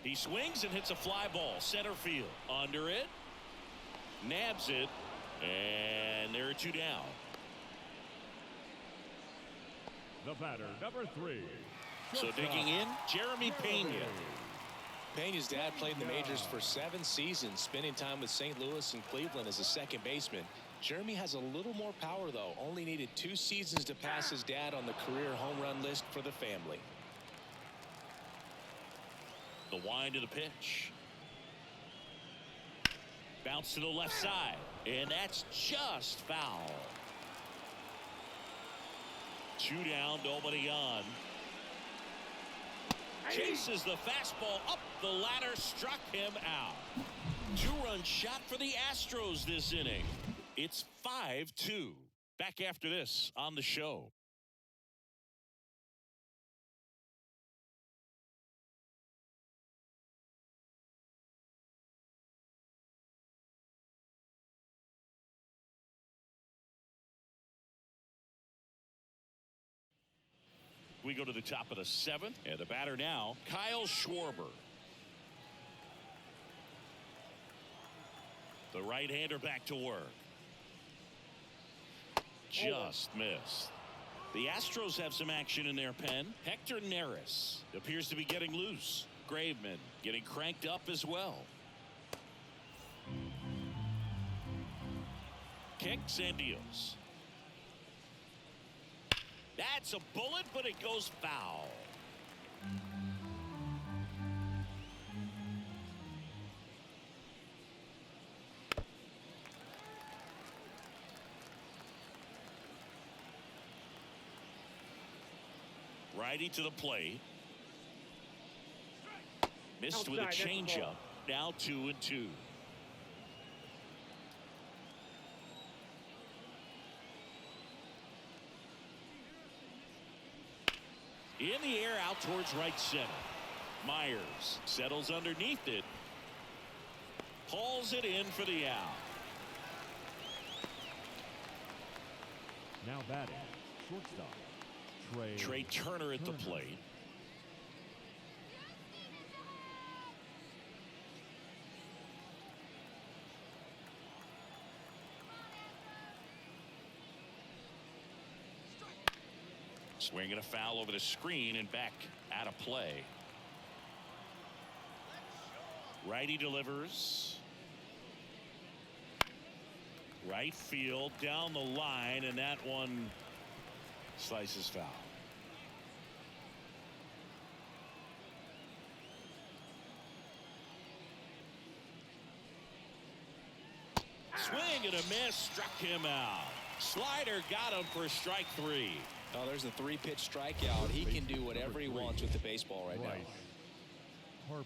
He swings and hits a fly ball. Center field. Under it. Nabs it. And there are 2 down. The batter, number 3. So digging in, Jeremy Pena. Pena's dad played in the majors for 7 seasons, spending time with St. Louis and Cleveland as a second baseman. Jeremy has a little more power, though. Only needed 2 seasons to pass his dad on the career home run list for the family. The wind of the pitch. Bounce to the left side, and that's just foul. 2 down, nobody on. Chases the fastball up the ladder, struck him out. 2-run shot for the Astros this inning. It's 5-2. Back after this on the show. We go to the top of the 7th, and the batter now, Kyle Schwarber. The right-hander back to work. Just missed. The Astros have some action in their pen. Hector Neris appears to be getting loose. Graveman getting cranked up as well. Kicks and deals. That's a bullet, but it goes foul. Righty to the plate. Missed with a changeup. Now 2-2. In the air out towards right center. Myers settles underneath it. Hauls it in for the out. Now batting, shortstop, Trey Turner at the plate. Swinging a foul over the screen and back out of play. Righty delivers. Right field down the line, and that one slices foul. Swing and a miss, struck him out. Slider got him for strike 3. Oh, there's the 3-pitch strikeout. He can do whatever he wants with the baseball right now. Harper.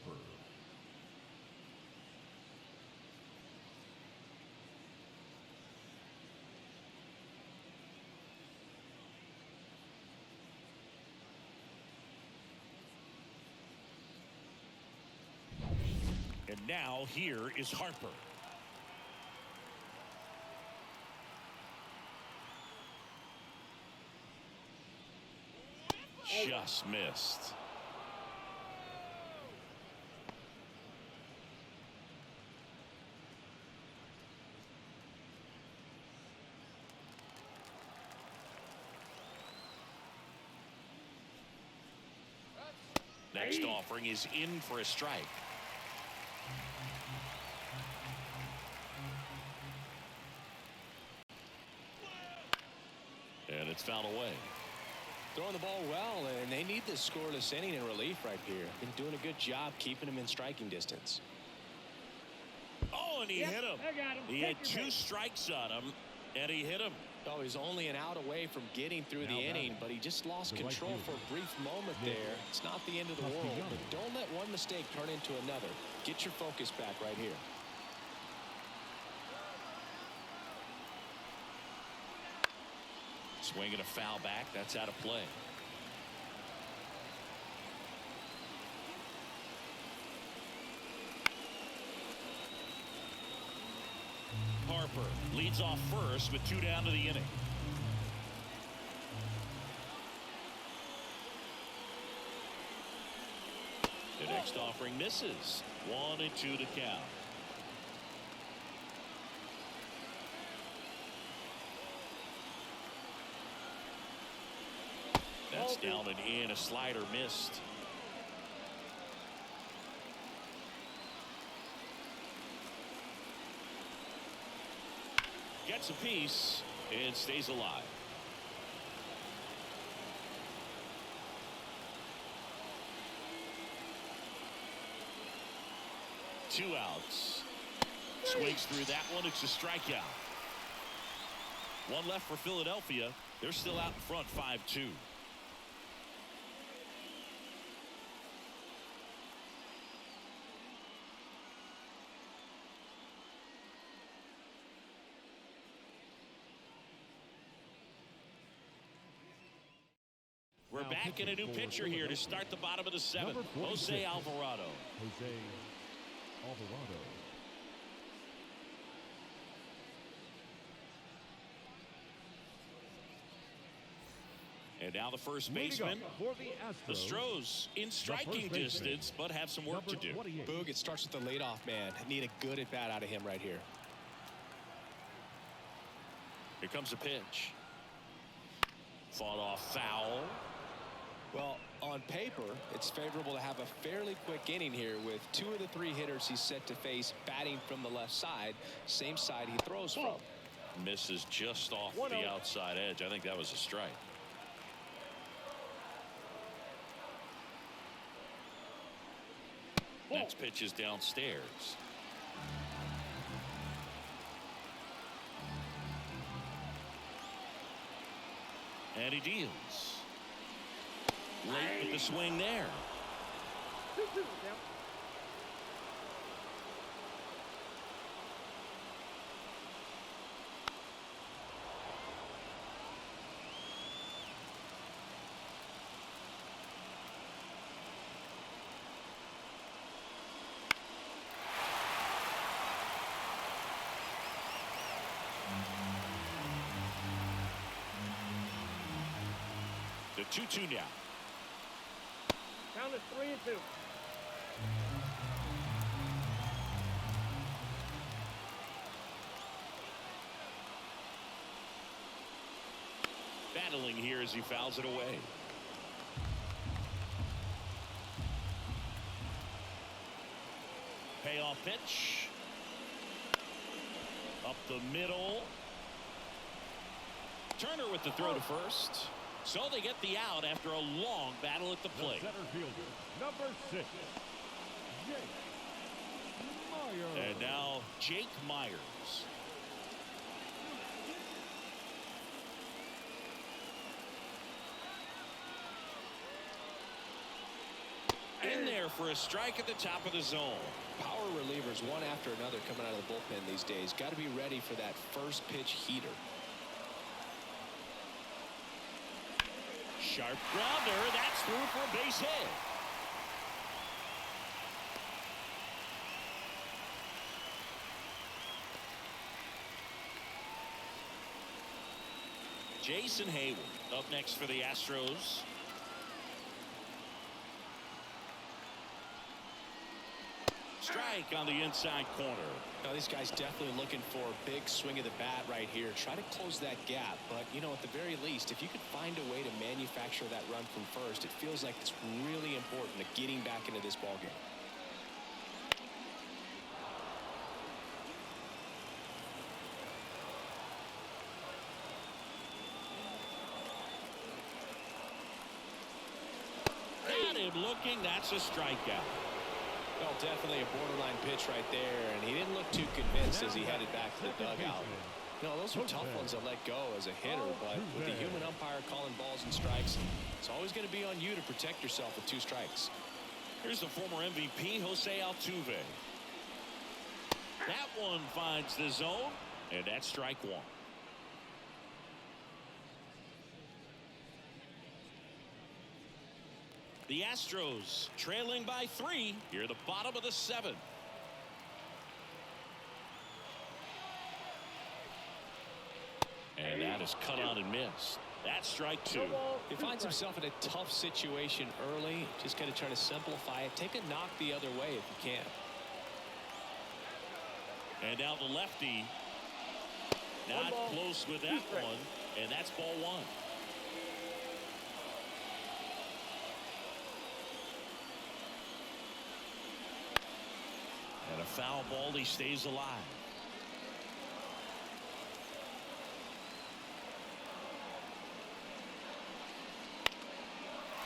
And now here is Harper. Just missed. Next offering is in for a strike. And it's fouled away. Throwing the ball well, and they need this scoreless inning in relief right here. Been doing a good job keeping him in striking distance. Oh, and he hit him. I got him. He had 2 strikes on him, and he hit him. Oh, he's only an out away from getting through the inning, but he just lost control for a brief moment there. It's not the end of the world, but don't let one mistake turn into another. Get your focus back right here. Swinging a foul back. That's out of play. Harper leads off first with 2 down to the inning. The next offering misses. 1-2 to count. That's down and in. A slider missed. Gets a piece and stays alive. Two outs. Swings through that one. It's a strikeout. One left for Philadelphia. They're still out in front, 5-2. We're back in a new pitcher here to start the bottom of the seventh. Jose Alvarado. Jose Alvarado. And now the first baseman, For the ASTROS, in striking distance, but have some work to do. Boog, it starts with the leadoff man. Need a good at-bat out of him right here. Here comes a pitch. Fought off foul. Well, on paper, it's favorable to have a fairly quick inning here with two of the three hitters he's set to face batting from the left side, same side he throws from. Misses just off the outside edge. I think that was a strike. Next pitch is downstairs. And he deals. Late with the swing there. 2-2, Sam. The 2-2 now. Count is 3-2. Battling here as he fouls it away. Payoff pitch. Up the middle. Turner with the throw to first. So they get the out after a long battle at the plate. Center fielder, number 6, Jake Myers. And now Jake Myers. In there for a strike at the top of the zone. Power relievers one after another coming out of the bullpen these days. Got to be ready for that first pitch heater. Sharp grounder. That's through for a base hit. Jason Hayward up next for the Astros. Strike on the inside corner. Now these guys definitely looking for a big swing of the bat right here. Try to close that gap. But, you know, at the very least, if you could find a way to manufacture that run from first, it feels like it's really important to getting back into this ballgame. Got him looking. That's a strikeout. Well, definitely a borderline pitch right there, and he didn't look too convinced as he headed back to the dugout. You know, those are tough ones to let go as a hitter, but with the human umpire calling balls and strikes, it's always going to be on you to protect yourself with 2 strikes. Here's the former MVP, Jose Altuve. That one finds the zone, and that's strike 1. The Astros trailing by 3 here at the bottom of the 7th. And that is cut on and missed. That's strike 2. He finds himself in a tough situation early. Just got to try to simplify it. Take a knock the other way if you can. And now the lefty. Not close with that one. And that's ball 1. a foul ball. He stays alive.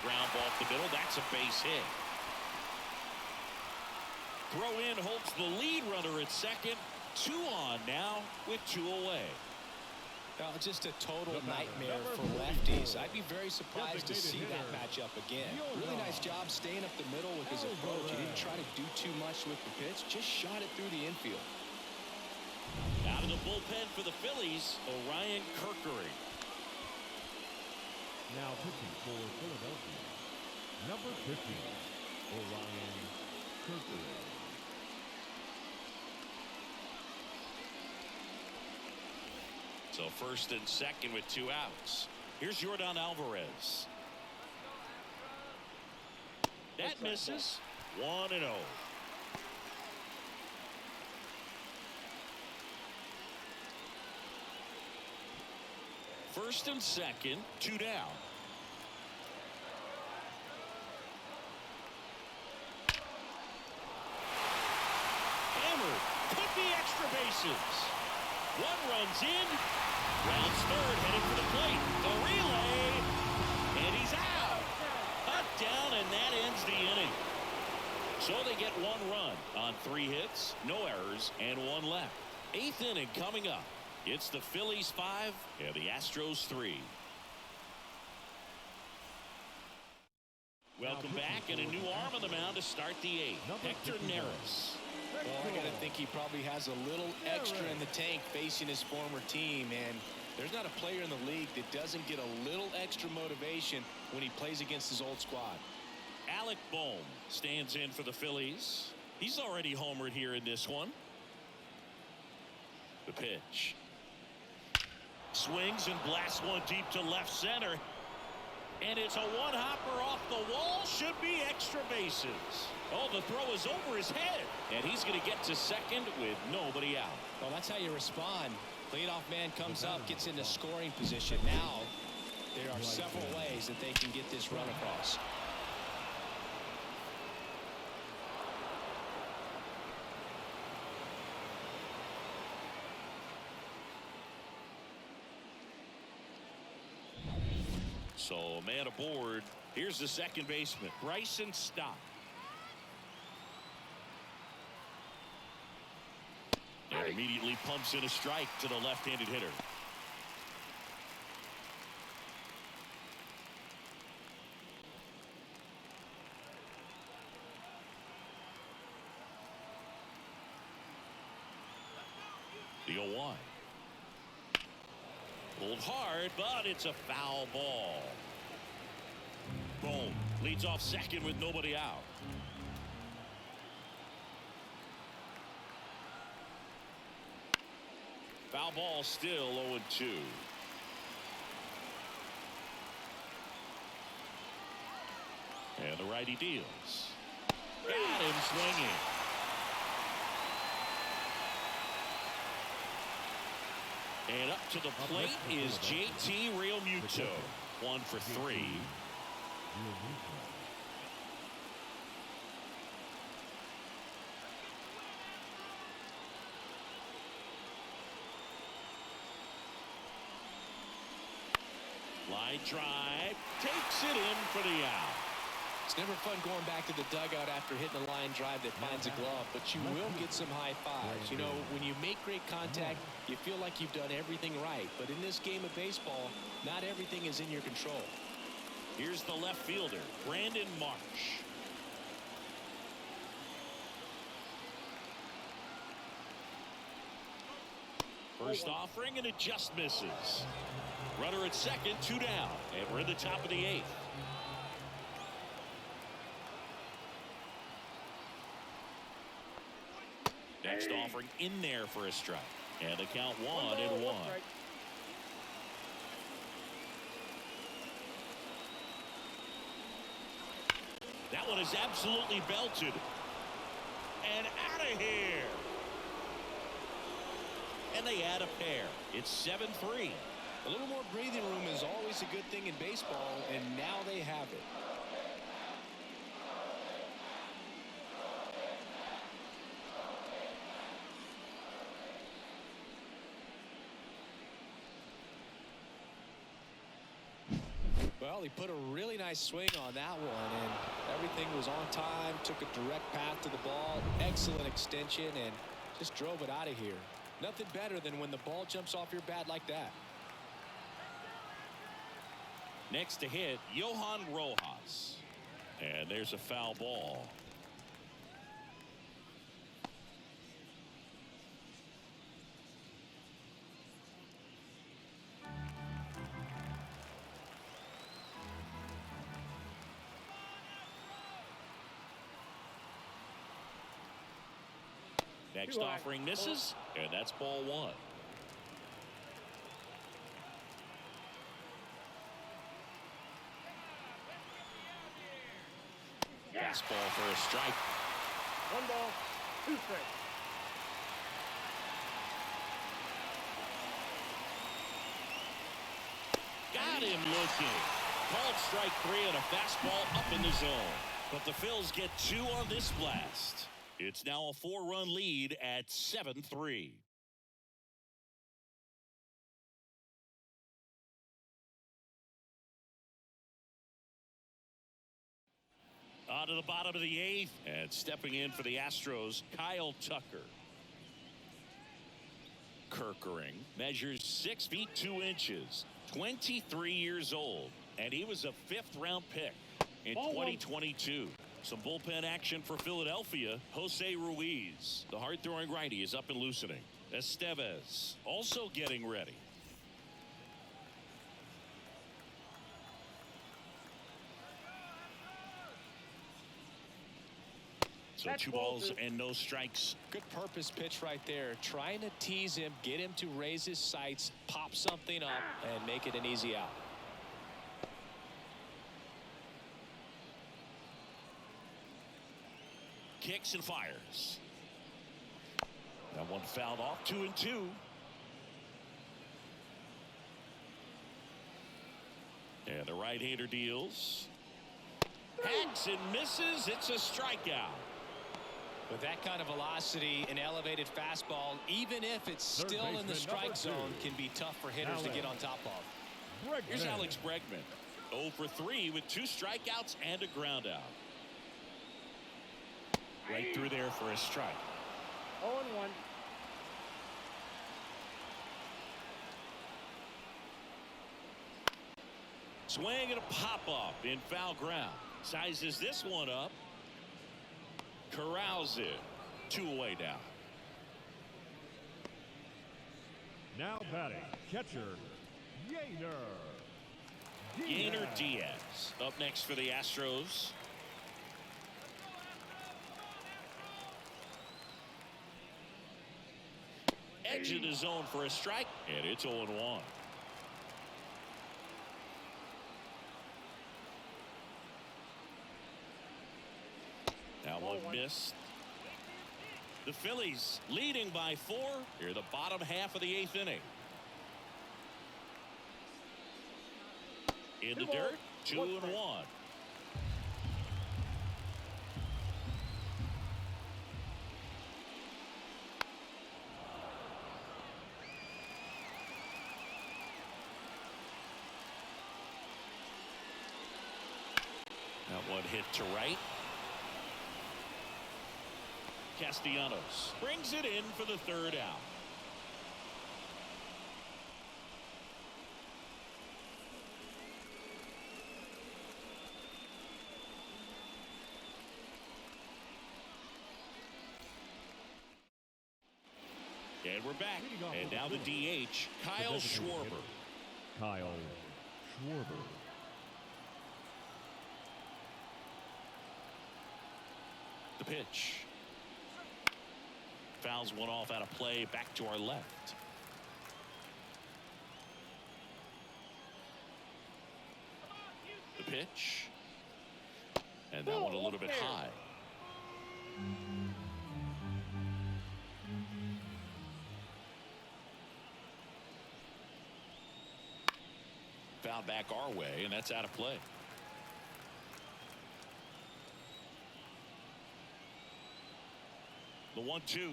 Ground ball up the middle. That's a base hit. Throw in holds the lead runner at second. 2 on now with 2 away. Well, just a total nightmare for lefties. I'd be very surprised to see that matchup again. Really nice job staying up the middle with his approach. He didn't try to do too much with the pitch, just shot it through the infield. Out of the bullpen for the Phillies, Orion Kirkery. Now pitching for Philadelphia, number 15, Orion Kirkery. So first and second with 2 outs. Here's Yordan Alvarez. That misses. 1-0. First and second, 2 down. Hammered. Could be extra bases. 1 runs in. Rounds third, heading for the plate. The relay. And he's out. Cut down, and that ends the inning. So they get 1 run on 3 hits, no errors, and 1 left. 8th inning coming up. It's the Phillies 5 and the Astros 3. Welcome back, and a new arm on the mound to start the 8th. Hector Neris. Well, I gotta think he probably has a little extra in the tank facing his former team, and there's not a player in the league that doesn't get a little extra motivation when he plays against his old squad. Alec Bohm stands in for the Phillies. He's already homered here in this one. The pitch. Swings and blasts one deep to left center. And it's a one-hopper off the wall. Should be extra bases. Oh, the throw is over his head. And he's going to get to second with nobody out. Well, that's how you respond. Leadoff man comes up, gets into scoring position. Now, there are several ways that they can get this run across. So a man aboard. Here's the second baseman, Bryson Stott. And immediately pumps in a strike to the left-handed hitter. The 0-1. Pulled hard, but it's a foul ball. Boom. Leads off second with nobody out. Foul ball still 0-2. And the righty deals. Got him swinging. And up to the plate is JT Realmuto. 1 for 3. Line drive. Takes it in for the out. It's never fun going back to the dugout after hitting a line drive that finds a glove, but you will get some high fives. You know, when you make great contact, you feel like you've done everything right. But in this game of baseball, not everything is in your control. Here's the left fielder, Brandon Marsh. First offering, and it just misses. Runner at second, 2 down, and we're in the top of the 8th. Next offering in there for a strike. And the count 1-1. That one is absolutely belted. And out of here. And they add a pair. It's 7-3. A little more breathing room is always a good thing in baseball, and now they have it. Well, he put a really nice swing on that one, and everything was on time, took a direct path to the ball, excellent extension, and just drove it out of here. Nothing better than when the ball jumps off your bat like that. Next to hit, Johan Rojas. And there's a foul ball. Next offering misses, and that's ball one. Fastball for a strike. 1 ball, 2 strikes. Got him looking. Called strike 3 and a fastball up in the zone. But the Phils get 2 on this blast. It's now a 4-run lead at 7-3. On to the bottom of the 8th, and stepping in for the Astros, Kyle Tucker. Kerkering measures 6 feet 2 inches, 23 years old, and he was a 5th-round pick in 2022. Some bullpen action for Philadelphia. Jose Ruiz, the hard-throwing righty, is up and loosening. Estevez also getting ready. So 2 balls and no strikes. Good purpose pitch right there. Trying to tease him, get him to raise his sights, pop something up, and make it an easy out. Kicks and fires. That one fouled off. 2-2. And the right-hander deals. Hacks and misses. It's a strikeout. With that kind of velocity, an elevated fastball, even if it's still in the strike zone, can be tough for hitters to get on top of. Here's Alex Bregman. 0 for 3 with 2 strikeouts and a groundout. Right through there for a strike. 0-1. Swing and a pop-up in foul ground. Sizes this one up. Corrals it. 2 away now. Now batting, catcher, Yainer Diaz up next for the Astros. Edge of the zone for a strike, and it's 0-1. That one missed. The Phillies leading by 4 here, the bottom half of the 8th inning. In the dirt, 2-1. That one hit to right. Castellanos brings it in for the 3rd out. And we're back. And now the DH, Kyle Schwarber. Kyle Schwarber. The pitch. Fouls one off out of play, back to our left. The pitch. And that one a little bit high. Foul back our way, and that's out of play. The 1-2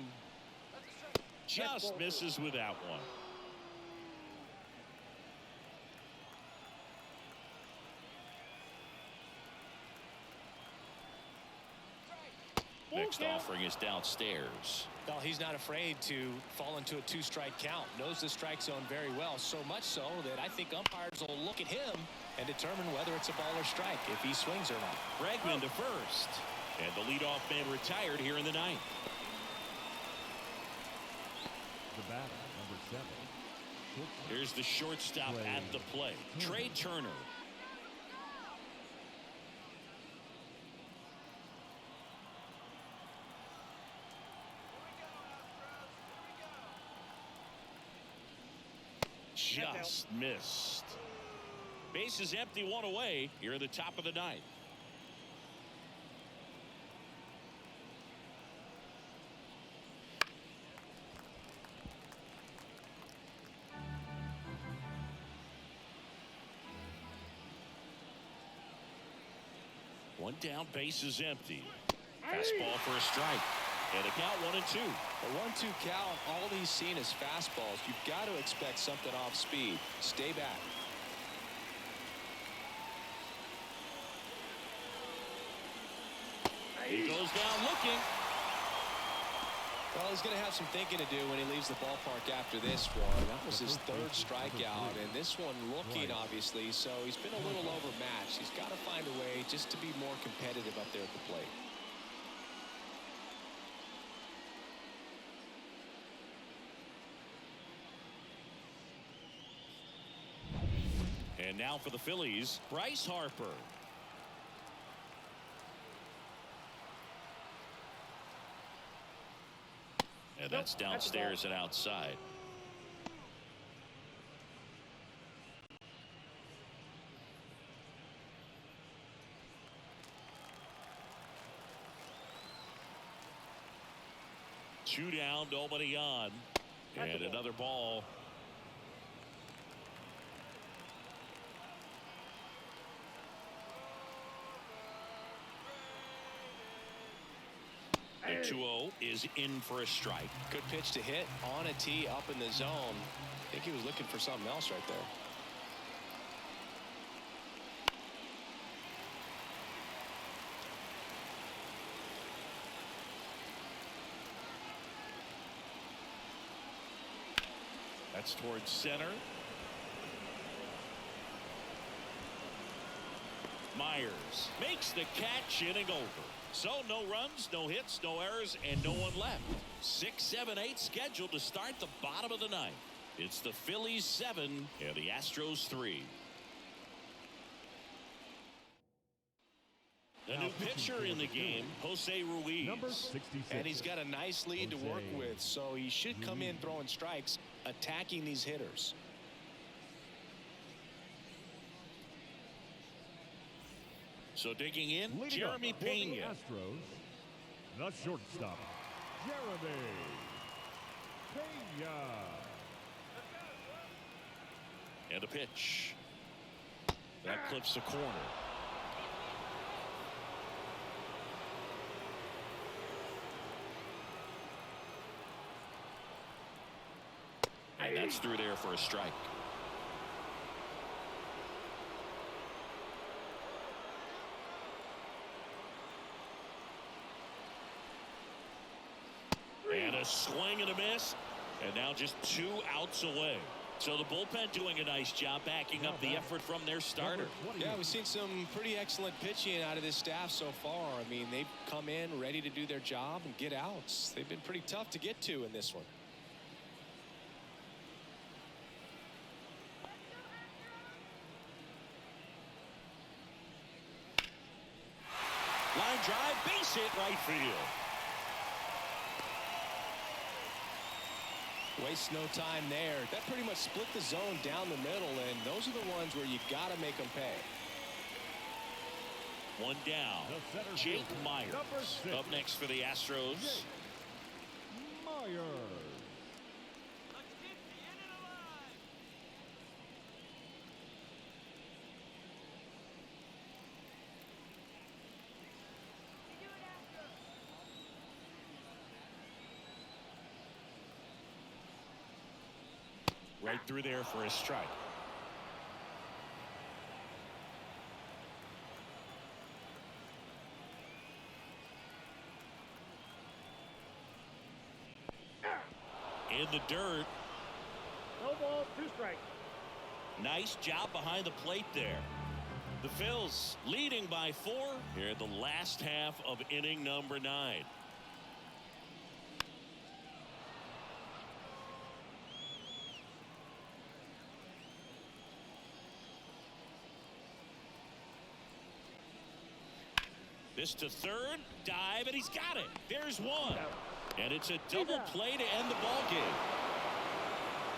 just misses with that one. next offering is downstairs. Well, he's not afraid to fall into a 2-strike count. Knows the strike zone very well, so much so that I think umpires will look at him and determine whether it's a ball or strike, if he swings or not. Bregman to first. And the leadoff man retired here in the ninth. The batter, number 7. Here's the shortstop at the plate, Trey Turner. Just missed. Base is empty, 1 away here at the top of the ninth. One down, base is empty. Fastball for a strike. And a count 1-2. A 1-2 count, all he's seen is fastballs. You've got to expect something off speed. Stay back. He goes down looking. Well, he's going to have some thinking to do when he leaves the ballpark after this one. That was his 3rd strikeout, and this one looking, obviously, so he's been a little overmatched. He's got to find a way just to be more competitive up there at the plate. And now for the Phillies, Bryce Harper. And that's downstairs and outside. Two down, nobody on. And another ball. The 2-0 is in for a strike. Good pitch to hit on a tee up in the zone. I think he was looking for something else right there. That's towards center. Myers makes the catch, inning over. So no runs, no hits, no errors, and no one left. 6, 7, 8 scheduled to start the bottom of the ninth. It's the Phillies 7 and the Astros 3. A new pitcher in the game, Jose Ruiz. Number 66. And he's got a nice lead to work with, so he should come in throwing strikes, attacking these hitters. So digging in, Leading Jeremy up for Pena. the Astros, the shortstop, Jeremy Pena. And a pitch. That clips the corner. And that's through there for a strike. And a swing and a miss. And now just 2 outs away. So the bullpen doing a nice job backing up the effort from their starter. Yeah, we've seen some pretty excellent pitching out of this staff so far. I mean, they've come in ready to do their job and get outs. They've been pretty tough to get to in this one. Line drive, base hit, right field. Waste no time there. That pretty much split the zone down the middle, and those are the ones where you got to make them pay. One down. Jake Myers up next for the Astros. Myers. Right through there for a strike. in the dirt. No ball, 2 strikes. Nice job behind the plate there. The Phils leading by 4 here in the last half of inning number 9. This to third, dive, and he's got it. There's one. And it's a double play to end the ball game.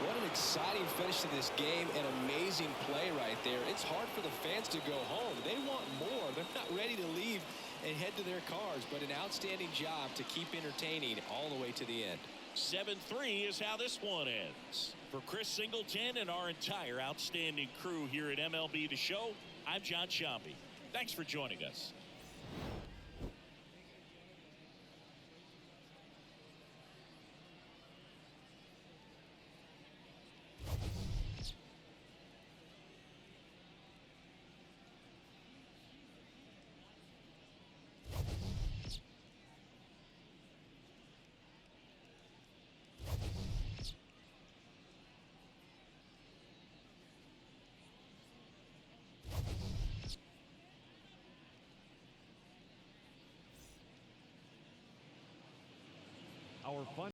What an exciting finish to this game. An amazing play right there. It's hard for the fans to go home. They want more. They're not ready to leave and head to their cars, but an outstanding job to keep entertaining all the way to the end. 7-3 is how this one ends. For Chris Singleton and our entire outstanding crew here at MLB The Show, I'm John Shambi. Thanks for joining us. Our fun